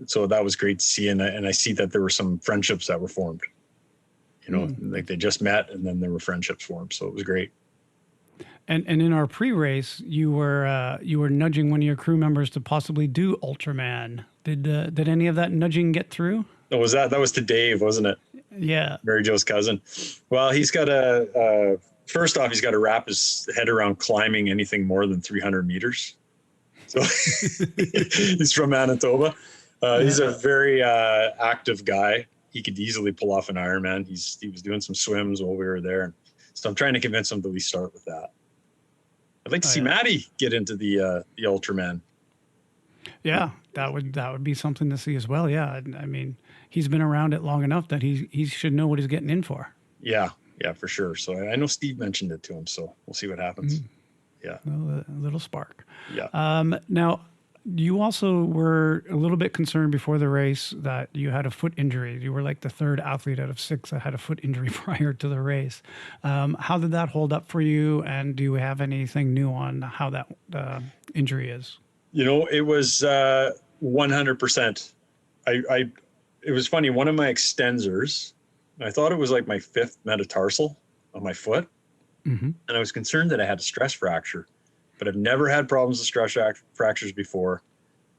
so that was great to see. And I see that there were some friendships that were formed, like they just met and then there were friendships formed. So it was great. And in our pre-race, you were nudging one of your crew members to possibly do Ultraman. Did any of that nudging get through? Oh, that was to Dave, wasn't it? Yeah. Mary Jo's cousin. Well, he's got first off, he's got to wrap his head around climbing anything more than 300 meters. So he's from Manitoba. He's a very active guy. He could easily pull off an Ironman. He was doing some swims while we were there. So I'm trying to convince him to at least start with that. I'd like to see Maddie get into the Ultraman. Yeah, that would be something to see as well. Yeah, I mean, he's been around it long enough that he should know what he's getting in for. Yeah, for sure. So I know Steve mentioned it to him, so we'll see what happens. Yeah, a little spark. Yeah. Now, you also were a little bit concerned before the race that you had a foot injury. You were like the third athlete out of 6 that had a foot injury prior to the race. How did that hold up for you? And do you have anything new on how that injury is? It was 100%. It was funny. One of my extensors, I thought it was like my 5th metatarsal on my foot. Mm-hmm. And I was concerned that I had a stress fracture, but I've never had problems with stress fractures before.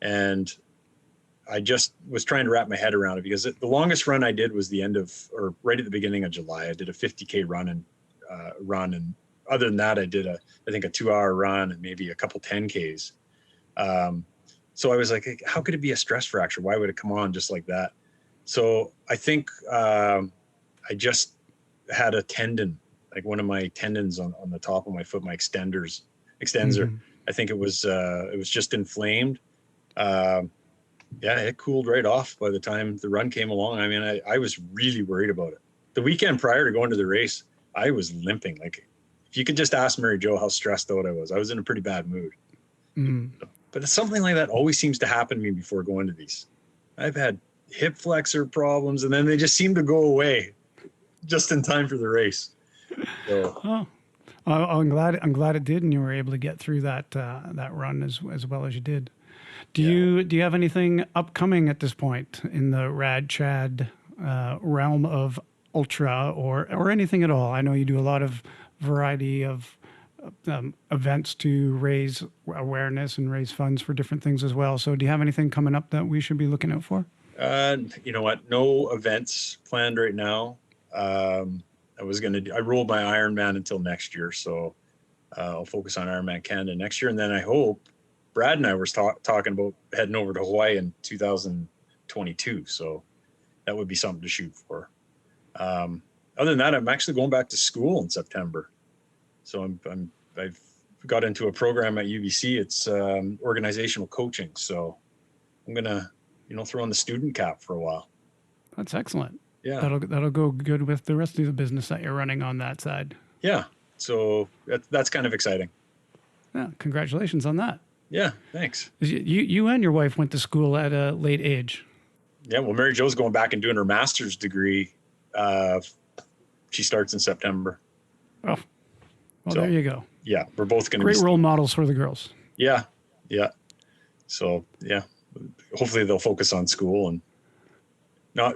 And I just was trying to wrap my head around it because the longest run I did was right at the beginning of July. I did a 50K run. And other than that, I did I think a 2-hour run and maybe a couple 10Ks. So I was like, how could it be a stress fracture? Why would it come on just like that? So I think I just had a tendon, like one of my tendons on the top of my foot, my extensor. Mm-hmm. I think it was just inflamed. It cooled right off by the time the run came along. I mean, I was really worried about it. The weekend prior to going to the race, I was limping. Like, if you could just ask Mary Jo how stressed out I was in a pretty bad mood. Mm-hmm. But something like that always seems to happen to me before going to these. I've had hip flexor problems, and then they just seem to go away just in time for the race. So. I'm glad it did, and you were able to get through that run as well as you did. Do you have anything upcoming at this point in the Rad Chad realm of ultra or anything at all? I know you do a lot of variety of events to raise awareness and raise funds for different things as well. So do you have anything coming up that we should be looking out for? You know what? No events planned right now. I rolled my Ironman until next year. So I'll focus on Ironman Canada next year. And then I hope Brad and I were talking about heading over to Hawaii in 2022. So that would be something to shoot for. Other than that, I'm actually going back to school in September. So I've got into a program at UBC. It's organizational coaching. So I'm gonna, throw on the student cap for a while. That's excellent. Yeah, that'll go good with the rest of the business that you're running on that side. Yeah, so that's kind of exciting. Yeah, congratulations on that. Yeah, thanks. You and your wife went to school at a late age. Yeah, well, Mary Jo's going back and doing her master's degree. She starts in September. Oh. Well, there you go. Yeah, we're both going to be great role models for the girls. Yeah. So, yeah, hopefully they'll focus on school and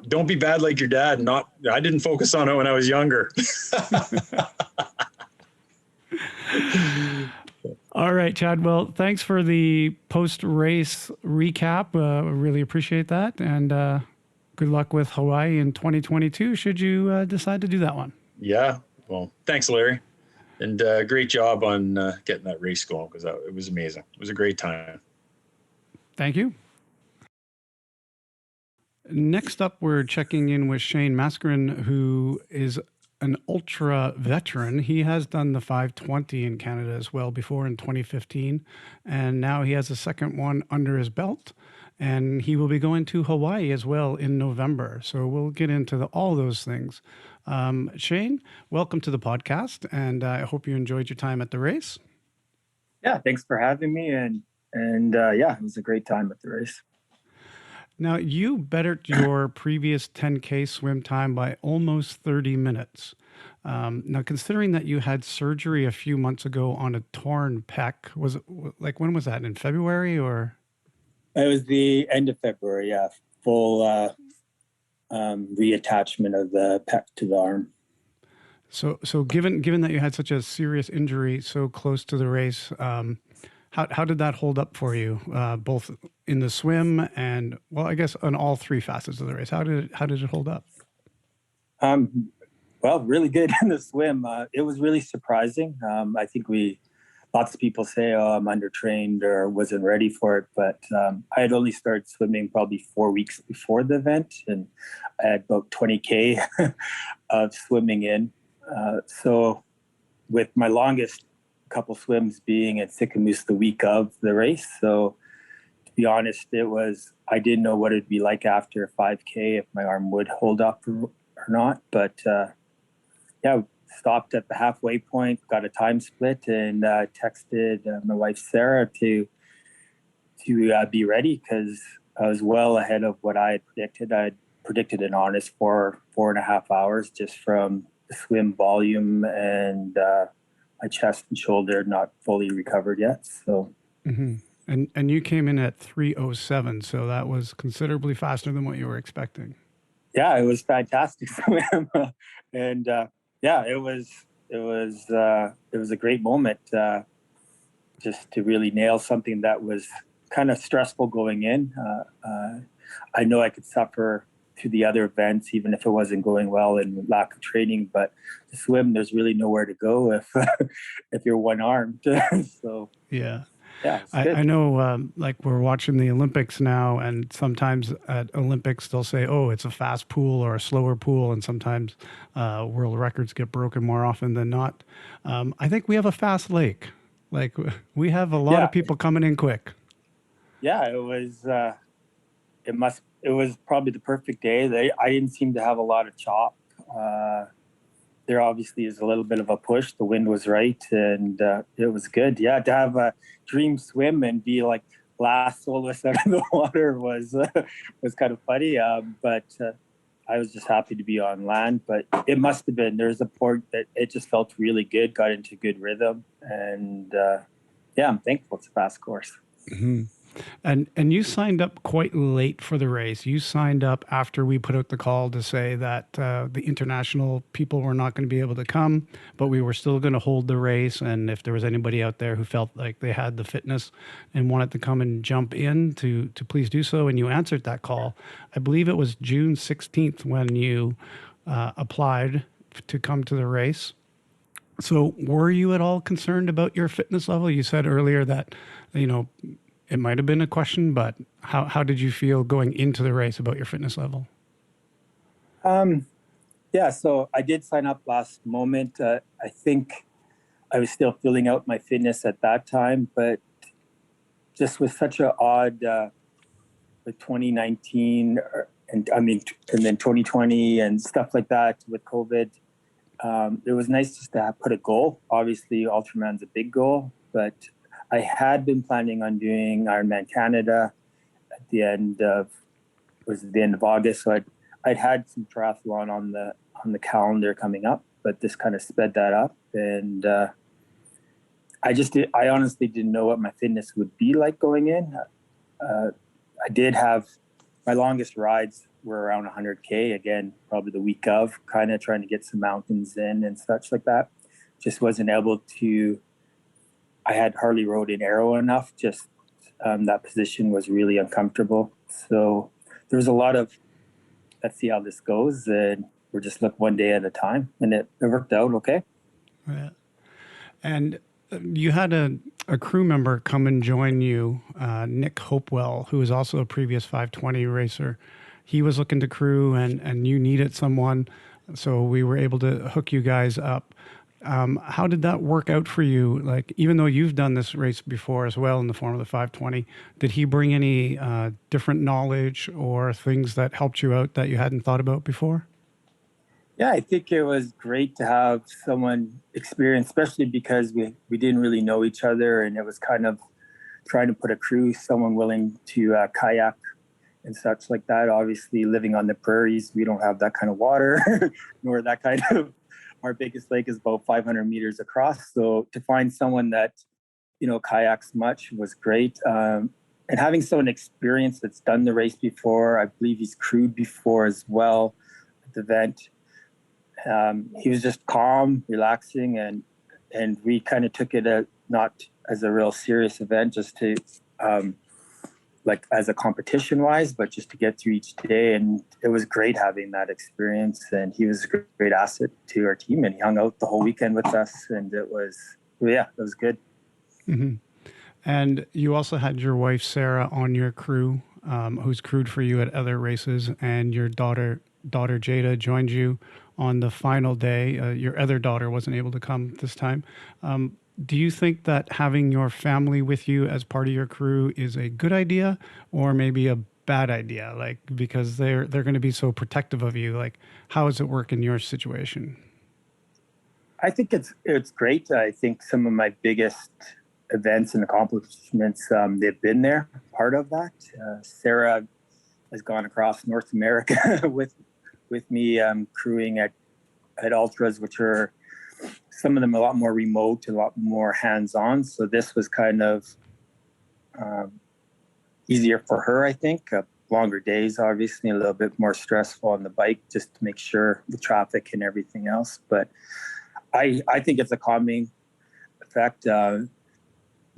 don't be bad like your dad. I didn't focus on it when I was younger. All right, Chad. Well, thanks for the post-race recap. Really appreciate that. And good luck with Hawaii in 2022, should you decide to do that one. Yeah. Well, thanks, Larry. And great job on getting that race going because it was amazing. It was a great time. Thank you. Next up, we're checking in with Shane Mascarin, who is an ultra veteran. He has done the 520 in Canada as well before in 2015, and now he has a second one under his belt, and he will be going to Hawaii as well in November. So we'll get into all those things. Shane, welcome to the podcast, and I hope you enjoyed your time at the race. Yeah, thanks for having me, and it was a great time at the race. Now, you bettered your previous 10K swim time by almost 30 minutes. Now, considering that you had surgery a few months ago on a torn pec, when was that, in February or? It was the end of February, yeah. Full reattachment of the pec to the arm. So given that you had such a serious injury so close to the race, how did that hold up for you, both in the swim and, well, I guess on all three facets of the race? How did it hold up? Well, really good in the swim. It was really surprising. I think we lots of people say, "Oh, I'm undertrained or wasn't ready for it," but I had only started swimming probably 4 weeks before the event, and I had about 20K of swimming in. So with my longest couple swims being at Sicamous the week of the race. So to be honest, I didn't know what it'd be like after 5K, if my arm would hold up or not. But yeah, stopped at the halfway point, got a time split, and texted my wife, Sarah, to be ready, because I was well ahead of what I had predicted. I had predicted an honest 4.5 hours just from the swim volume and my chest and shoulder not fully recovered yet. So, and you came in at 3:07, so that was considerably faster than what you were expecting. Yeah, it was fantastic swim, and yeah, it was a great moment, just to really nail something that was kind of stressful going in. I know I could suffer through the other events, even if it wasn't going well and lack of training. But to swim, there's really nowhere to go if if you're one-armed. So yeah, it's I know. Like we're watching the Olympics now, and sometimes at Olympics they'll say, "Oh, it's a fast pool or a slower pool," and sometimes world records get broken more often than not. I think we have a fast lake. Like we have a lot of people coming in quick. Yeah, it was. It was probably the perfect day. I didn't seem to have a lot of chop. There obviously is a little bit of a push. The wind was right, and it was good. Yeah, to have a dream swim and be like last soloist out of the water was kind of funny. But I was just happy to be on land. But it must have been. There's a point that it just felt really good. Got into good rhythm, and yeah, I'm thankful it's a fast course. Mm-hmm. And you signed up quite late for the race. You signed up after we put out the call to say that the international people were not going to be able to come, but we were still going to hold the race. And if there was anybody out there who felt like they had the fitness and wanted to come and jump in, to please do so. And you answered that call. I believe it was June 16th when you applied to come to the race. So were you at all concerned about your fitness level? You said earlier that, it might have been a question, but how did you feel going into the race about your fitness level? Yeah, so I did sign up last moment. I think I was still filling out my fitness at that time, but just with such an odd, with 2019, and then 2020 and stuff like that with COVID, it was nice just to put a goal. Obviously, Ultraman's a big goal, but I had been planning on doing Ironman Canada at the end of August. So I'd had some triathlon on the calendar coming up, but this kind of sped that up. And I honestly didn't know what my fitness would be like going in. I did have my longest rides were around 100K, again, probably the week of, kind of trying to get some mountains in and such like that. Just wasn't able to. I had hardly rode in aero enough. Just that position was really uncomfortable. So there was a lot of, let's see how this goes. And we're just look one day at a time. And it worked out okay. Yeah. And you had a crew member come and join you, Nick Hopewell, who is also a previous 520 racer. He was looking to crew and you needed someone. So we were able to hook you guys up. How did that work out for you? Like, even though you've done this race before as well in the form of the 520, did he bring any different knowledge or things that helped you out that you hadn't thought about before? Yeah, I think it was great to have someone experienced, especially because we didn't really know each other, and it was kind of trying to put a crew, someone willing to kayak and such like that. Obviously, living on the prairies, we don't have that kind of water, nor that kind of. Our biggest lake is about 500 meters across. So to find someone that, kayaks much was great. And having someone experienced that's done the race before, I believe he's crewed before as well at the event. He was just calm, relaxing, and we kind of took it not as a real serious event, just to like as a competition wise, but just to get through each day. And it was great having that experience. And he was a great asset to our team, and he hung out the whole weekend with us. And it was good. Hmm. And you also had your wife, Sarah, on your crew, who's crewed for you at other races, and your daughter Jada joined you on the final day. Your other daughter wasn't able to come this time. Do you think that having your family with you as part of your crew is a good idea or maybe a bad idea? Like, because they're going to be so protective of you. Like, how does it work in your situation? I think it's great. I think some of my biggest events and accomplishments, they've been there, part of that. Sarah has gone across North America with me, crewing at ultras, which are some of them a lot more remote, a lot more hands-on. So this was kind of easier for her, I think. Longer days, obviously, a little bit more stressful on the bike, just to make sure the traffic and everything else. But I think it's a calming effect.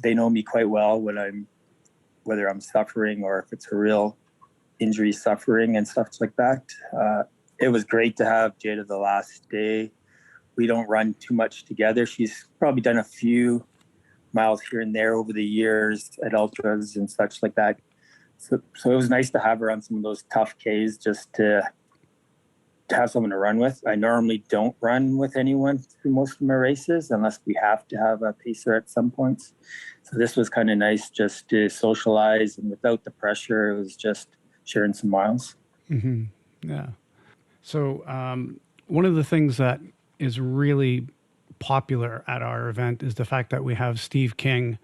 They know me quite well whether I'm suffering or if it's a real injury suffering and stuff like that. It was great to have Jada the last day. We don't run too much together. She's probably done a few miles here and there over the years at ultras and such like that. So it was nice to have her on some of those tough Ks just to have someone to run with. I normally don't run with anyone through most of my races unless we have to have a pacer at some points. So this was kind of nice just to socialize, and without the pressure, it was just sharing some miles. Mm-hmm. Yeah. So one of the things that is really popular at our event is the fact that we have Steve King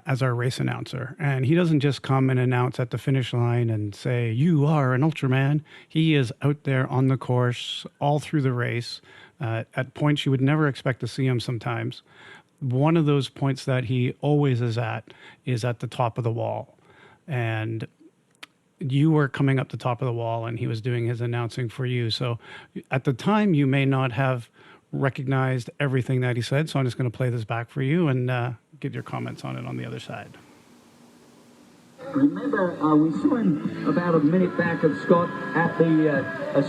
as our race announcer. And he doesn't just come and announce at the finish line and say, "You are an Ultraman." He is out there on the course all through the race at points you would never expect to see him sometimes. One of those points that he always is at the top of the wall. And you were coming up the top of the wall and he was doing his announcing for you. So at the time, you may not have recognized everything that he said. So I'm just going to play this back for you and get your comments on it on the other side. Remember, we saw him about a minute back of Scott at the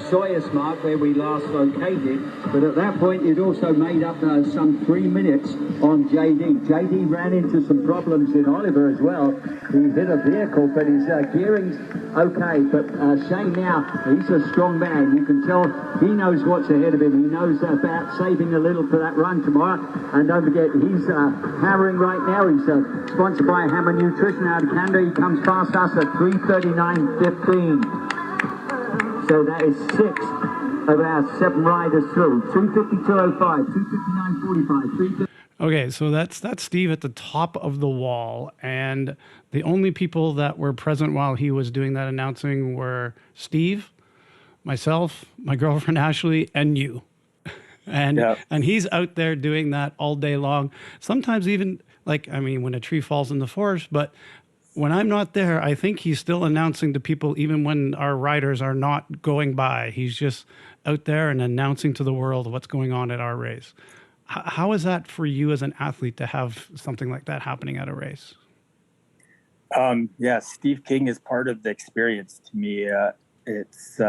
Soyuz mark where we last located, but at that point he'd also made up some 3 minutes on JD. JD ran into some problems in Oliver as well. He hit a vehicle, but his gearing's okay. But Shane now, he's a strong man. You can tell he knows what's ahead of him. He knows about saving a little for that run tomorrow. And don't forget, he's hammering right now. He's sponsored by Hammer Nutrition out of Canada. He comes past us at 3:39.15. So that is 6 of our 7 riders through. 2:52.05, 2:59.45, 3:50. Okay, so that's Steve at the top of the wall, and the only people that were present while he was doing that announcing were Steve, myself, my girlfriend Ashley, and you. And he's out there doing that all day long. Sometimes even when a tree falls in the forest, but when I'm not there, I think he's still announcing to people even when our riders are not going by. He's just out there and announcing to the world what's going on at our race. How is that for you as an athlete to have something like that happening at a race? Yeah, Steve King is part of the experience to me. It's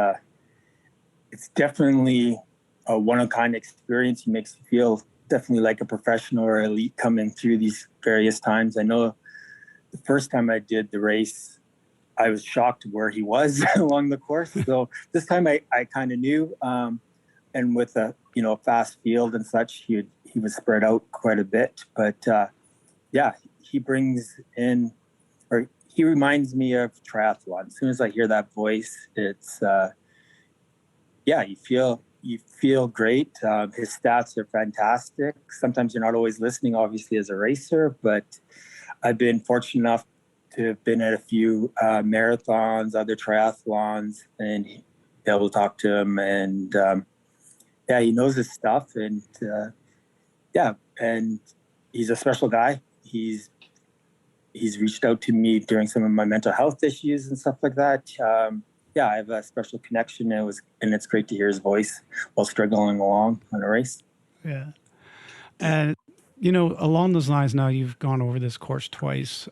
definitely a one-of-a-kind experience. He makes you feel definitely like a professional or elite coming through these various times. I know the first time I did the race, I was shocked where he was along the course. So this time I kind of knew, and with a fast field and such, he was spread out quite a bit. But he brings in, or he reminds me of triathlon. As soon as I hear that voice, it's you feel great. His stats are fantastic. Sometimes you're not always listening, obviously, as a racer, but I've been fortunate enough to have been at a few marathons, other triathlons, and be able to talk to him. And he knows his stuff. And and he's a special guy. He's reached out to me during some of my mental health issues and stuff like that. I have a special connection. And it's great to hear his voice while struggling along on a race. Yeah. And along those lines, now you've gone over this course twice.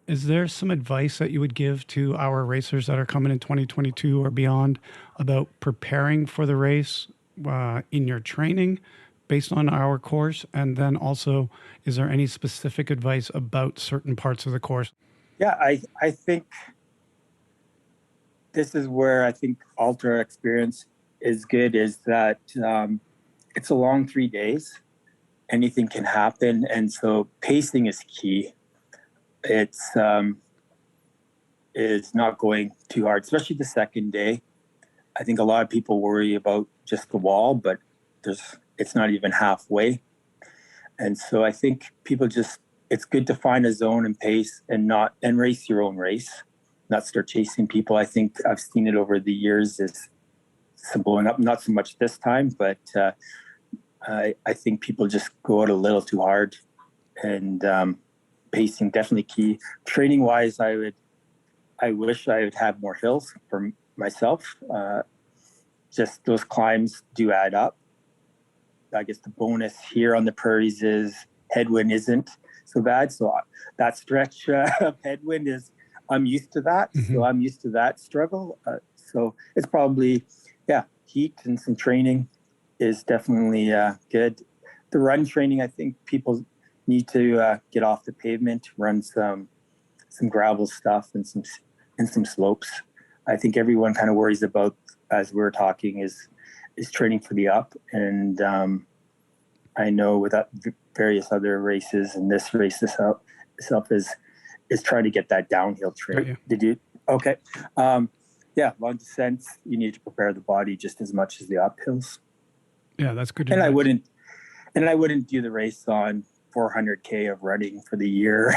Is there some advice that you would give to our racers that are coming in 2022 or beyond about preparing for the race in your training, based on our course? And then also, is there any specific advice about certain parts of the course? Yeah, I think this is where I think Ultra experience is good, is that it's a long 3 days. Anything can happen. And so pacing is key. It's not going too hard, especially the second day. I think a lot of people worry about just the wall, but it's not even halfway. And so I think it's good to find a zone and pace and race your own race, not start chasing people. I think I've seen it over the years is some blowing up, not so much this time, but I think people just go out a little too hard, and pacing definitely key. Training wise, I wish I would have more hills for myself. Just those climbs do add up. I guess the bonus here on the prairies is headwind isn't so bad. So that stretch of headwind I'm used to that. Mm-hmm. So I'm used to that struggle. So it's probably, heat and some training is definitely good. The run training, I think people need to get off the pavement, run some gravel stuff and some slopes. I think everyone kind of worries about, as we're talking, is training for the up. And I know with various other races, and this race itself is trying to get that downhill train. Yeah. Did you? Okay. Long descents, you need to prepare the body just as much as the uphills. Yeah, that's good. And I wouldn't do the race on 400K of running for the year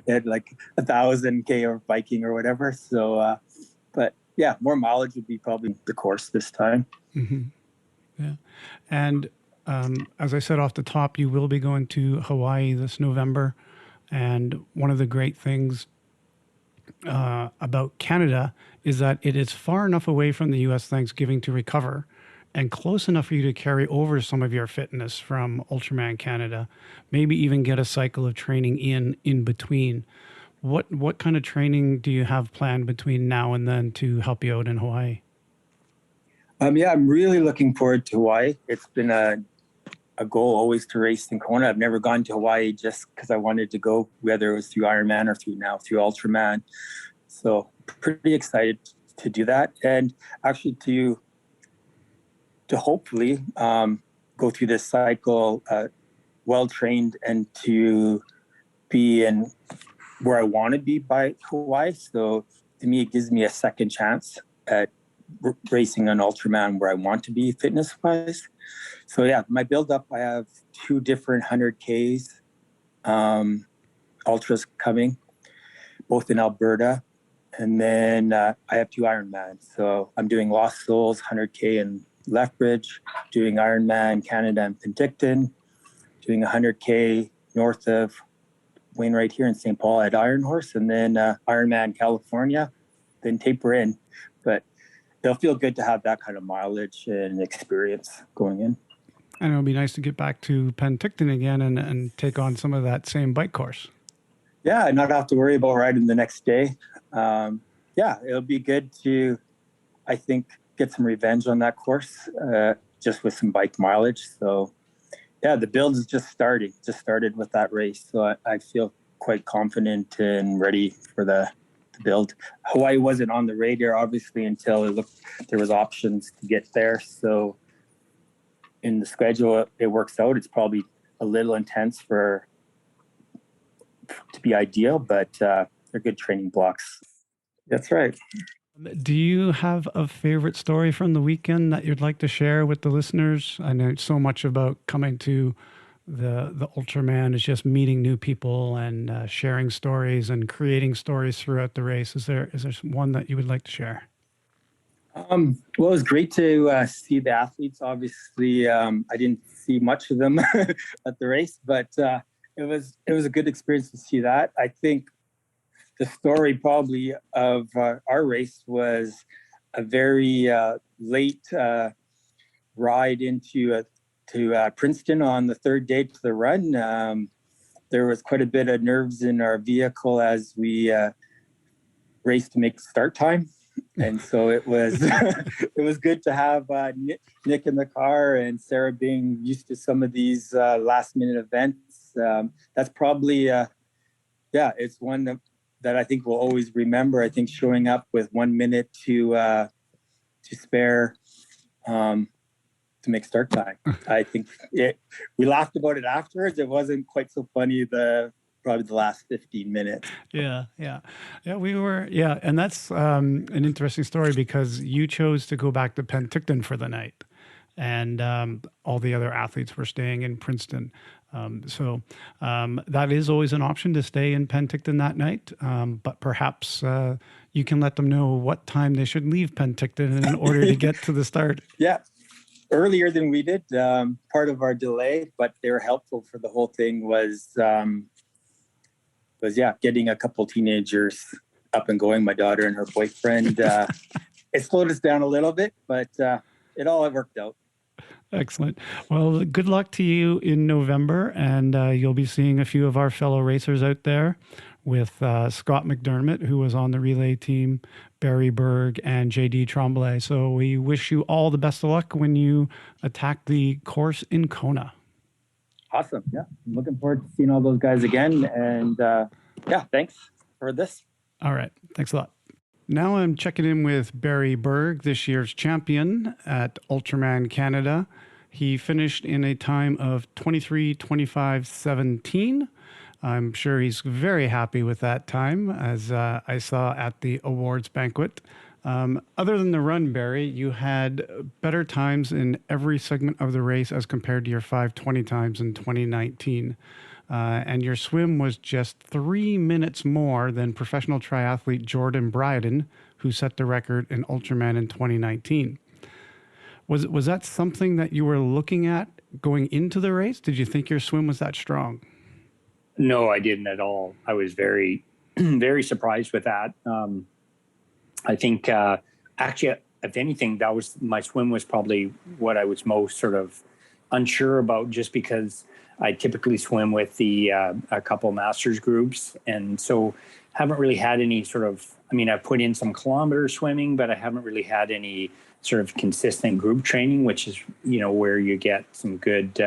and like 1,000K of biking or whatever. So, but yeah, more mileage would be probably the course this time. Mm-hmm. Yeah. And as I said off the top, you will be going to Hawaii this November. And one of the great things about Canada is that it is far enough away from the U.S. Thanksgiving to recover, and close enough for you to carry over some of your fitness from Ultraman Canada, maybe even get a cycle of training in between. What kind of training do you have planned between now and then to help you out in Hawaii? I'm really looking forward to Hawaii. It's been a goal always to race in Kona. I've never gone to Hawaii just because I wanted to go, whether it was through Ironman or through Ultraman. So pretty excited to do that, and actually to hopefully go through this cycle well-trained and to be in where I want to be by Hawaii. So to me, it gives me a second chance at racing an Ultraman where I want to be fitness-wise. So yeah, my build-up, I have 2 different 100Ks ultras coming, both in Alberta. And then I have 2 Ironmans. So I'm doing Lost Souls 100K in Lethbridge, doing Ironman Canada and Penticton, doing 100K north of Wainwright here in St. Paul at Iron Horse, and then Ironman California, then taper in. But it'll feel good to have that kind of mileage and experience going in. And it'll be nice to get back to Penticton again and take on some of that same bike course. Yeah, not have to worry about riding the next day. It'll be good to, I think, get some revenge on that course, just with some bike mileage. So yeah, the build is just started with that race. So I feel quite confident and ready for the build. Hawaii wasn't on the radar, obviously, until there was options to get there. So in the schedule, it works out. It's probably a little intense to be ideal, but they're good training blocks. That's right. Do you have a favorite story from the weekend that you'd like to share with the listeners? I know so much about coming to the Ultraman is just meeting new people and sharing stories and creating stories throughout the race. Is there one that you would like to share? Well, it was great to see the athletes. Obviously, I didn't see much of them at the race, but it was a good experience to see that. I think the story probably of our race was a very late ride into to Princeton on the 3rd day to the run. There was quite a bit of nerves in our vehicle as we raced to make start time. And so it was it was good to have Nick in the car and Sarah being used to some of these last minute events. That's probably it's one that I think we'll always remember. I think showing up with 1 minute to spare to make start time. I think we laughed about it afterwards. It wasn't quite so funny probably the last 15 minutes. Yeah. We were, and that's an interesting story because you chose to go back to Penticton for the night, and all the other athletes were staying in Princeton. So that is always an option to stay in Penticton that night, but perhaps you can let them know what time they should leave Penticton in order to get to the start. Yeah. Earlier than we did, part of our delay, but they were helpful for the whole thing was getting a couple teenagers up and going, my daughter and her boyfriend. It slowed us down a little bit, but it all worked out. Excellent. Well, good luck to you in November, and you'll be seeing a few of our fellow racers out there with Scott McDermott, who was on the relay team, Barry Berg, and JD Tremblay. So we wish you all the best of luck when you attack the course in Kona. Awesome. Yeah. I'm looking forward to seeing all those guys again. And thanks for this. All right. Thanks a lot. Now I'm checking in with Barry Berg, this year's champion at Ultraman Canada. He finished in a time of 23:25:17. I'm sure he's very happy with that time, as I saw at the awards banquet. Other than the run, Barry, you had better times in every segment of the race as compared to your 5:20 times in 2019. And your swim was just 3 minutes more than professional triathlete Jordan Bryden, who set the record in Ultraman in 2019. Was that something that you were looking at going into the race? Did you think your swim was that strong? No, I didn't at all. I was very, very surprised with that. I think actually, if anything, my swim was probably what I was most sort of unsure about, just because I typically swim with a couple masters groups, and so haven't really had any sort of. I mean, I've put in some kilometer swimming, but I haven't really had any sort of consistent group training, which is where you get some good.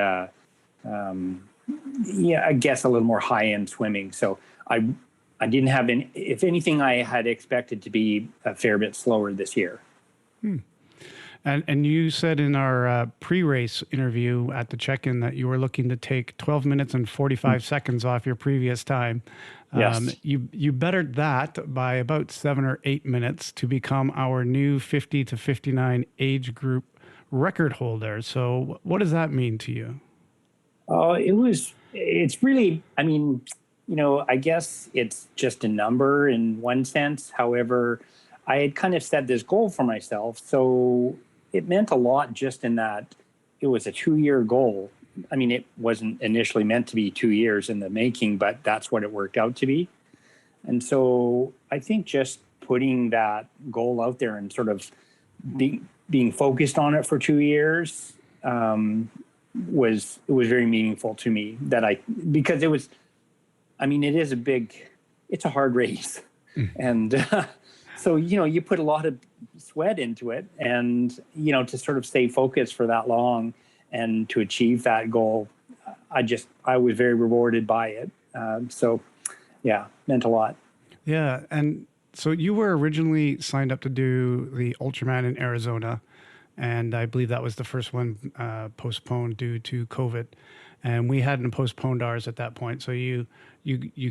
I guess a little more high-end swimming. So I didn't have any. If anything, I had expected to be a fair bit slower this year. And you said in our pre-race interview at the check-in that you were looking to take 12 minutes and 45 seconds off your previous time. Yes. You bettered that by about 7 or 8 minutes to become our new 50 to 59 age group record holder. So what does that mean to you? It's really, I mean, I guess it's just a number in one sense. However, I had kind of set this goal for myself. So it meant a lot just in that it was a 2-year goal. I mean, it wasn't initially meant to be 2 years in the making, but that's what it worked out to be. And so I think just putting that goal out there and sort of being focused on it for 2 years, was very meaningful to me because it was, I mean, it's a hard race. And so, you put a lot of sweat into it, and, to sort of stay focused for that long and to achieve that goal, I was very rewarded by it. So yeah, meant a lot. Yeah. And so you were originally signed up to do the Ultraman in Arizona, and I believe that was the first one postponed due to COVID. And we hadn't postponed ours at that point. So you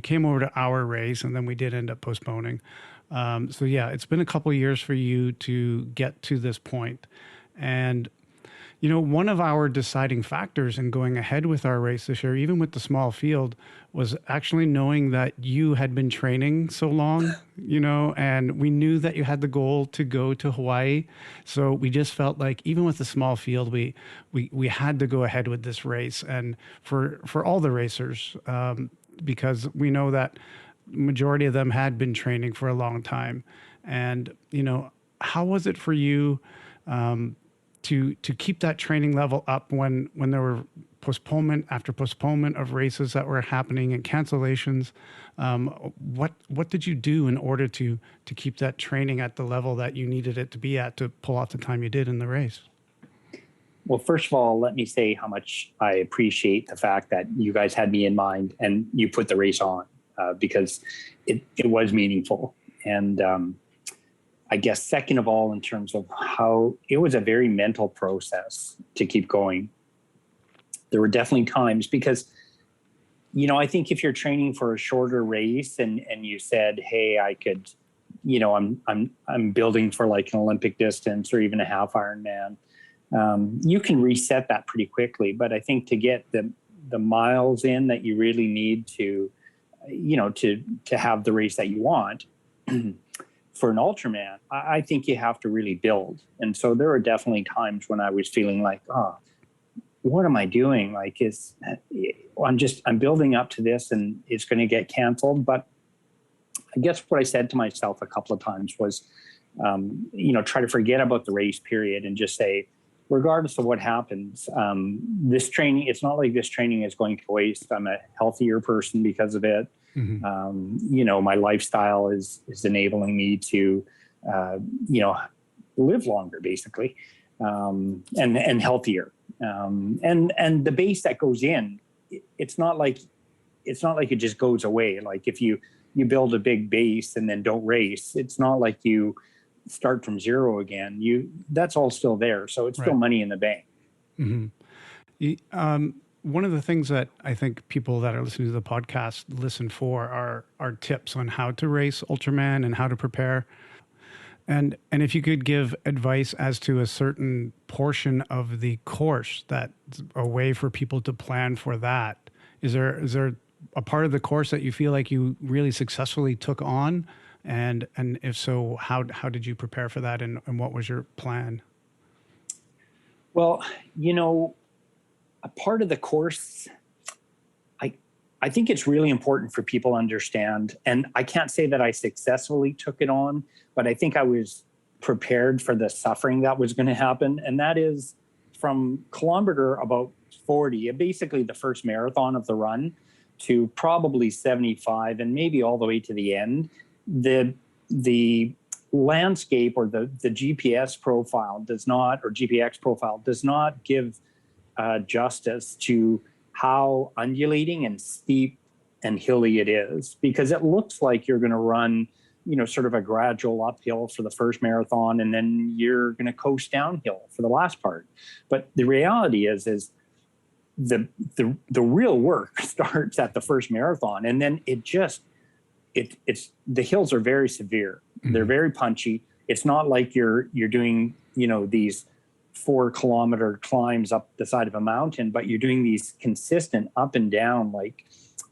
came over to our race, and then we did end up postponing. So yeah, it's been a couple of years for you to get to this point. And, one of our deciding factors in going ahead with our race this year, even with the small field, was actually knowing that you had been training so long, and we knew that you had the goal to go to Hawaii. So we just felt like even with the small field, we had to go ahead with this race. And for all the racers, because we know that majority of them had been training for a long time. And, how was it for you to keep that training level up when there were postponement after postponement of races that were happening and cancellations. What did you do in order to keep that training at the level that you needed it to be at to pull off the time you did in the race? Well, first of all, let me say how much I appreciate the fact that you guys had me in mind and you put the race on, because it was meaningful. And I guess second of all, in terms of how it was a very mental process to keep going. There were definitely times because, I think if you're training for a shorter race and you said, hey, I could, I'm building for like an Olympic distance or even a half Ironman, you can reset that pretty quickly. But I think to get the miles in that you really need to, to have the race that you want for an Ultraman, I think you have to really build. And so there were definitely times when I was feeling like, what am I doing? Like, I'm building up to this and it's going to get canceled. But I guess what I said to myself a couple of times was, try to forget about the race period and just say, regardless of what happens, this training, it's not like this training is going to waste. I'm a healthier person because of it. Mm-hmm. My lifestyle is enabling me to, live longer basically, and healthier. And the base that goes in, it's not like it just goes away. Like if you build a big base and then don't race, it's not like you start from zero again. That's all still there. So it's still money in the bank. Mm-hmm. One of the things that I think people that are listening to the podcast listen for are tips on how to race Ultraman and how to prepare. And if you could give advice as to a certain portion of the course that's a way for people to plan for that. Is there a part of the course that you feel like you really successfully took on? And if so, how did you prepare for that and what was your plan? Well, a part of the course, I think it's really important for people to understand, and I can't say that I successfully took it on, but I think I was prepared for the suffering that was going to happen. And that is from kilometer about 40, basically the first marathon of the run, to probably 75 and maybe all the way to the end. The landscape or the GPS profile does not, or GPX profile does not give justice to how undulating and steep and hilly it is, because it looks like you're going to run, sort of a gradual uphill for the first marathon, and then you're going to coast downhill for the last part. But the reality is the real work starts at the first marathon, and then it's the hills are very severe. Mm-hmm. They're very punchy. It's not like you're doing, these 4-kilometer climbs up the side of a mountain, but you're doing these consistent up and down, like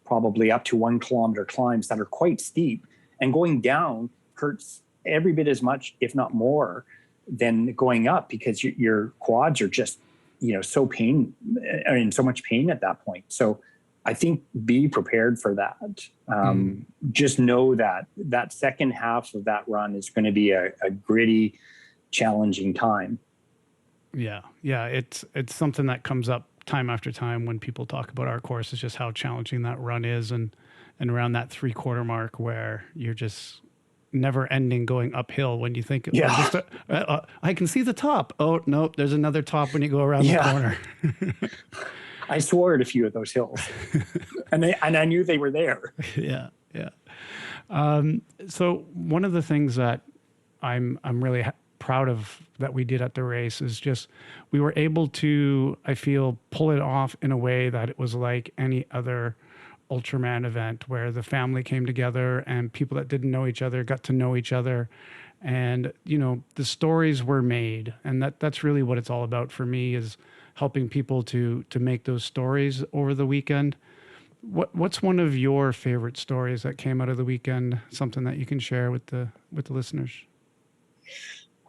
probably up to 1 kilometer climbs that are quite steep, and going down hurts every bit as much, if not more, than going up, because your quads are just, so in so much pain at that point. So I think be prepared for that. Just know that second half of that run is going to be a gritty, challenging time. Yeah. It's something that comes up time after time when people talk about our course, is just how challenging that run is, and around that 3/4 mark where you're just never ending going uphill when you think, I can see the top. Oh, no, there's another top when you go around the corner. I swore at a few of those hills and I knew they were there. Yeah. So one of the things that I'm really proud of that we did at the race is just, we were able to, I feel, pull it off in a way that it was like any other Ultraman event, where the family came together and people that didn't know each other got to know each other. And, the stories were made. And that's really what it's all about for me, is helping people to make those stories over the weekend. What's one of your favorite stories that came out of the weekend? Something that you can share with the listeners?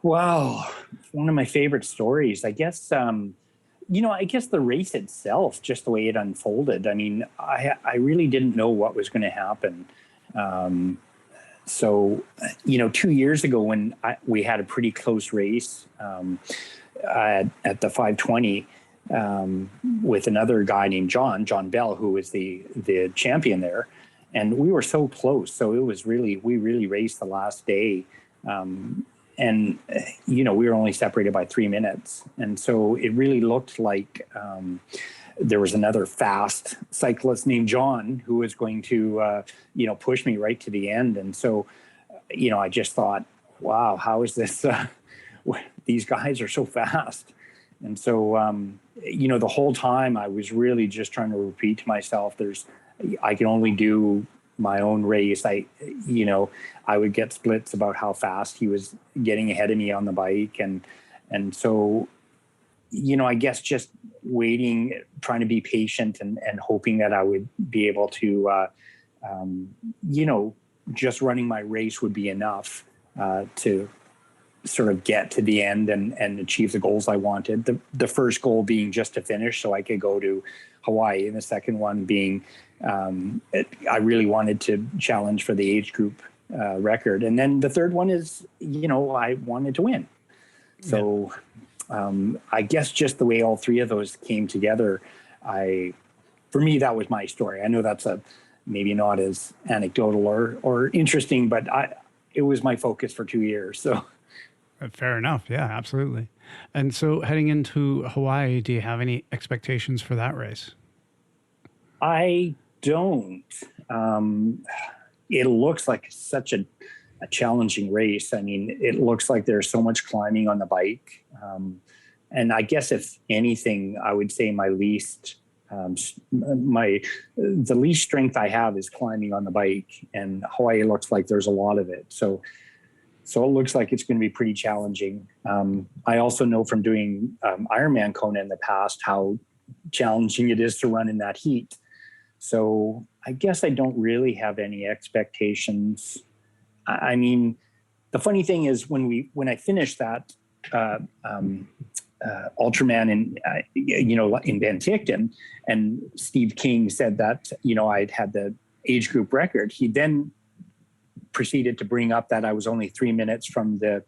Wow. One of my favorite stories, I guess, I guess the race itself, just the way it unfolded. I mean, I really didn't know what was going to happen. So, 2 years ago when we had a pretty close race at the 520, with another guy named John Bell, who was the champion there. And we were so close. So it was we really raced the last day. And, we were only separated by 3 minutes. And so it really looked like there was another fast cyclist named John who was going to, push me right to the end. And so, I just thought, wow, how is this? These guys are so fast. And so, the whole time I was really just trying to repeat to myself, I can only do my own race. I would get splits about how fast he was getting ahead of me on the bike. And so, I guess just waiting, trying to be patient and hoping that I would be able to, just running my race would be enough to sort of get to the end and achieve the goals I wanted. The first goal being just to finish so I could go to Hawaii, and the second one being I really wanted to challenge for the age group record. And then the third one is, I wanted to win. So I guess just the way all three of those came together, for me, that was my story. I know that's maybe not as anecdotal or interesting, but it was my focus for 2 years. So. Fair enough. Yeah, absolutely. And so heading into Hawaii, do you have any expectations for that race? I don't. It looks like such a challenging race. I mean, it looks like there's so much climbing on the bike. And I guess if anything, I would say the least strength I have is climbing on the bike, and Hawaii looks like there's a lot of it. So it looks like it's going to be pretty challenging. I also know from doing Ironman Kona in the past how challenging it is to run in that heat. So I guess I don't really have any expectations. I mean, the funny thing is when I finished that Ultraman in Benticton, and Steve King said that I'd had the age group record, he then proceeded to bring up that I was only 3 minutes from the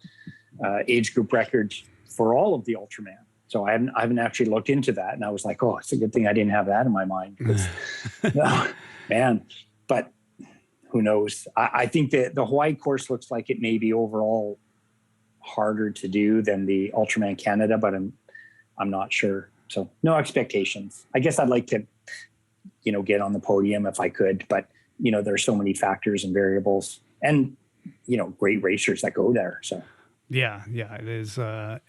age group record for all of the Ultraman. So I haven't actually looked into that, and I was like, oh, it's a good thing I didn't have that in my mind. Man, but who knows? I think that the Hawaii course looks like it may be overall harder to do than the Ultraman Canada, but I'm not sure. So no expectations. I guess I'd like to, get on the podium if I could, but there's so many factors and variables, and great racers that go there. So yeah, it is.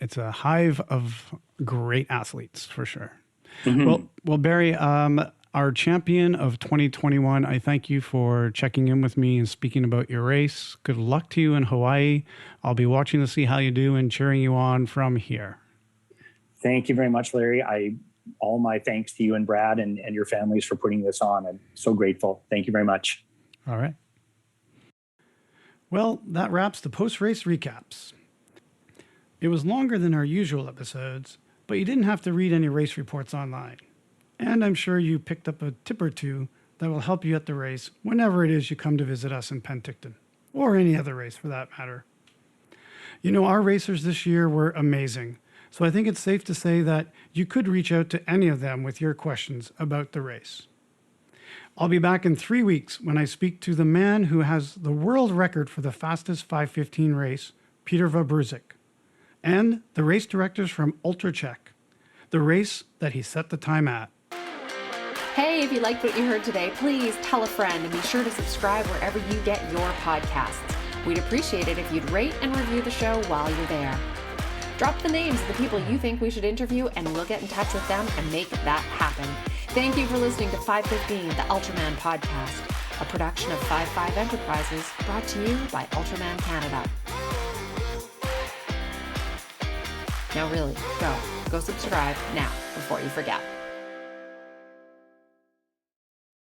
It's a hive of great athletes for sure. Mm-hmm. Well, Barry, our champion of 2021, I thank you for checking in with me and speaking about your race. Good luck to you in Hawaii. I'll be watching to see how you do and cheering you on from here. Thank you very much, Larry. All my thanks to you and Brad and your families for putting this on. I'm so grateful. Thank you very much. All right. Well, that wraps the post-race recaps. It was longer than our usual episodes, but you didn't have to read any race reports online. And I'm sure you picked up a tip or two that will help you at the race whenever it is you come to visit us in Penticton, or any other race for that matter. Our racers this year were amazing, so I think it's safe to say that you could reach out to any of them with your questions about the race. I'll be back in 3 weeks when I speak to the man who has the world record for the fastest 5:15 race, Peter Vabruzek, and the race directors from Ultracheck, the race that he set the time at. Hey, if you liked what you heard today, please tell a friend and be sure to subscribe wherever you get your podcasts. We'd appreciate it if you'd rate and review the show while you're there. Drop the names of the people you think we should interview and we'll get in touch with them and make that happen. Thank you for listening to 5:15, the Ultraman podcast, a production of 5-5 Enterprises, brought to you by Ultraman Canada. Now really, go subscribe now before you forget.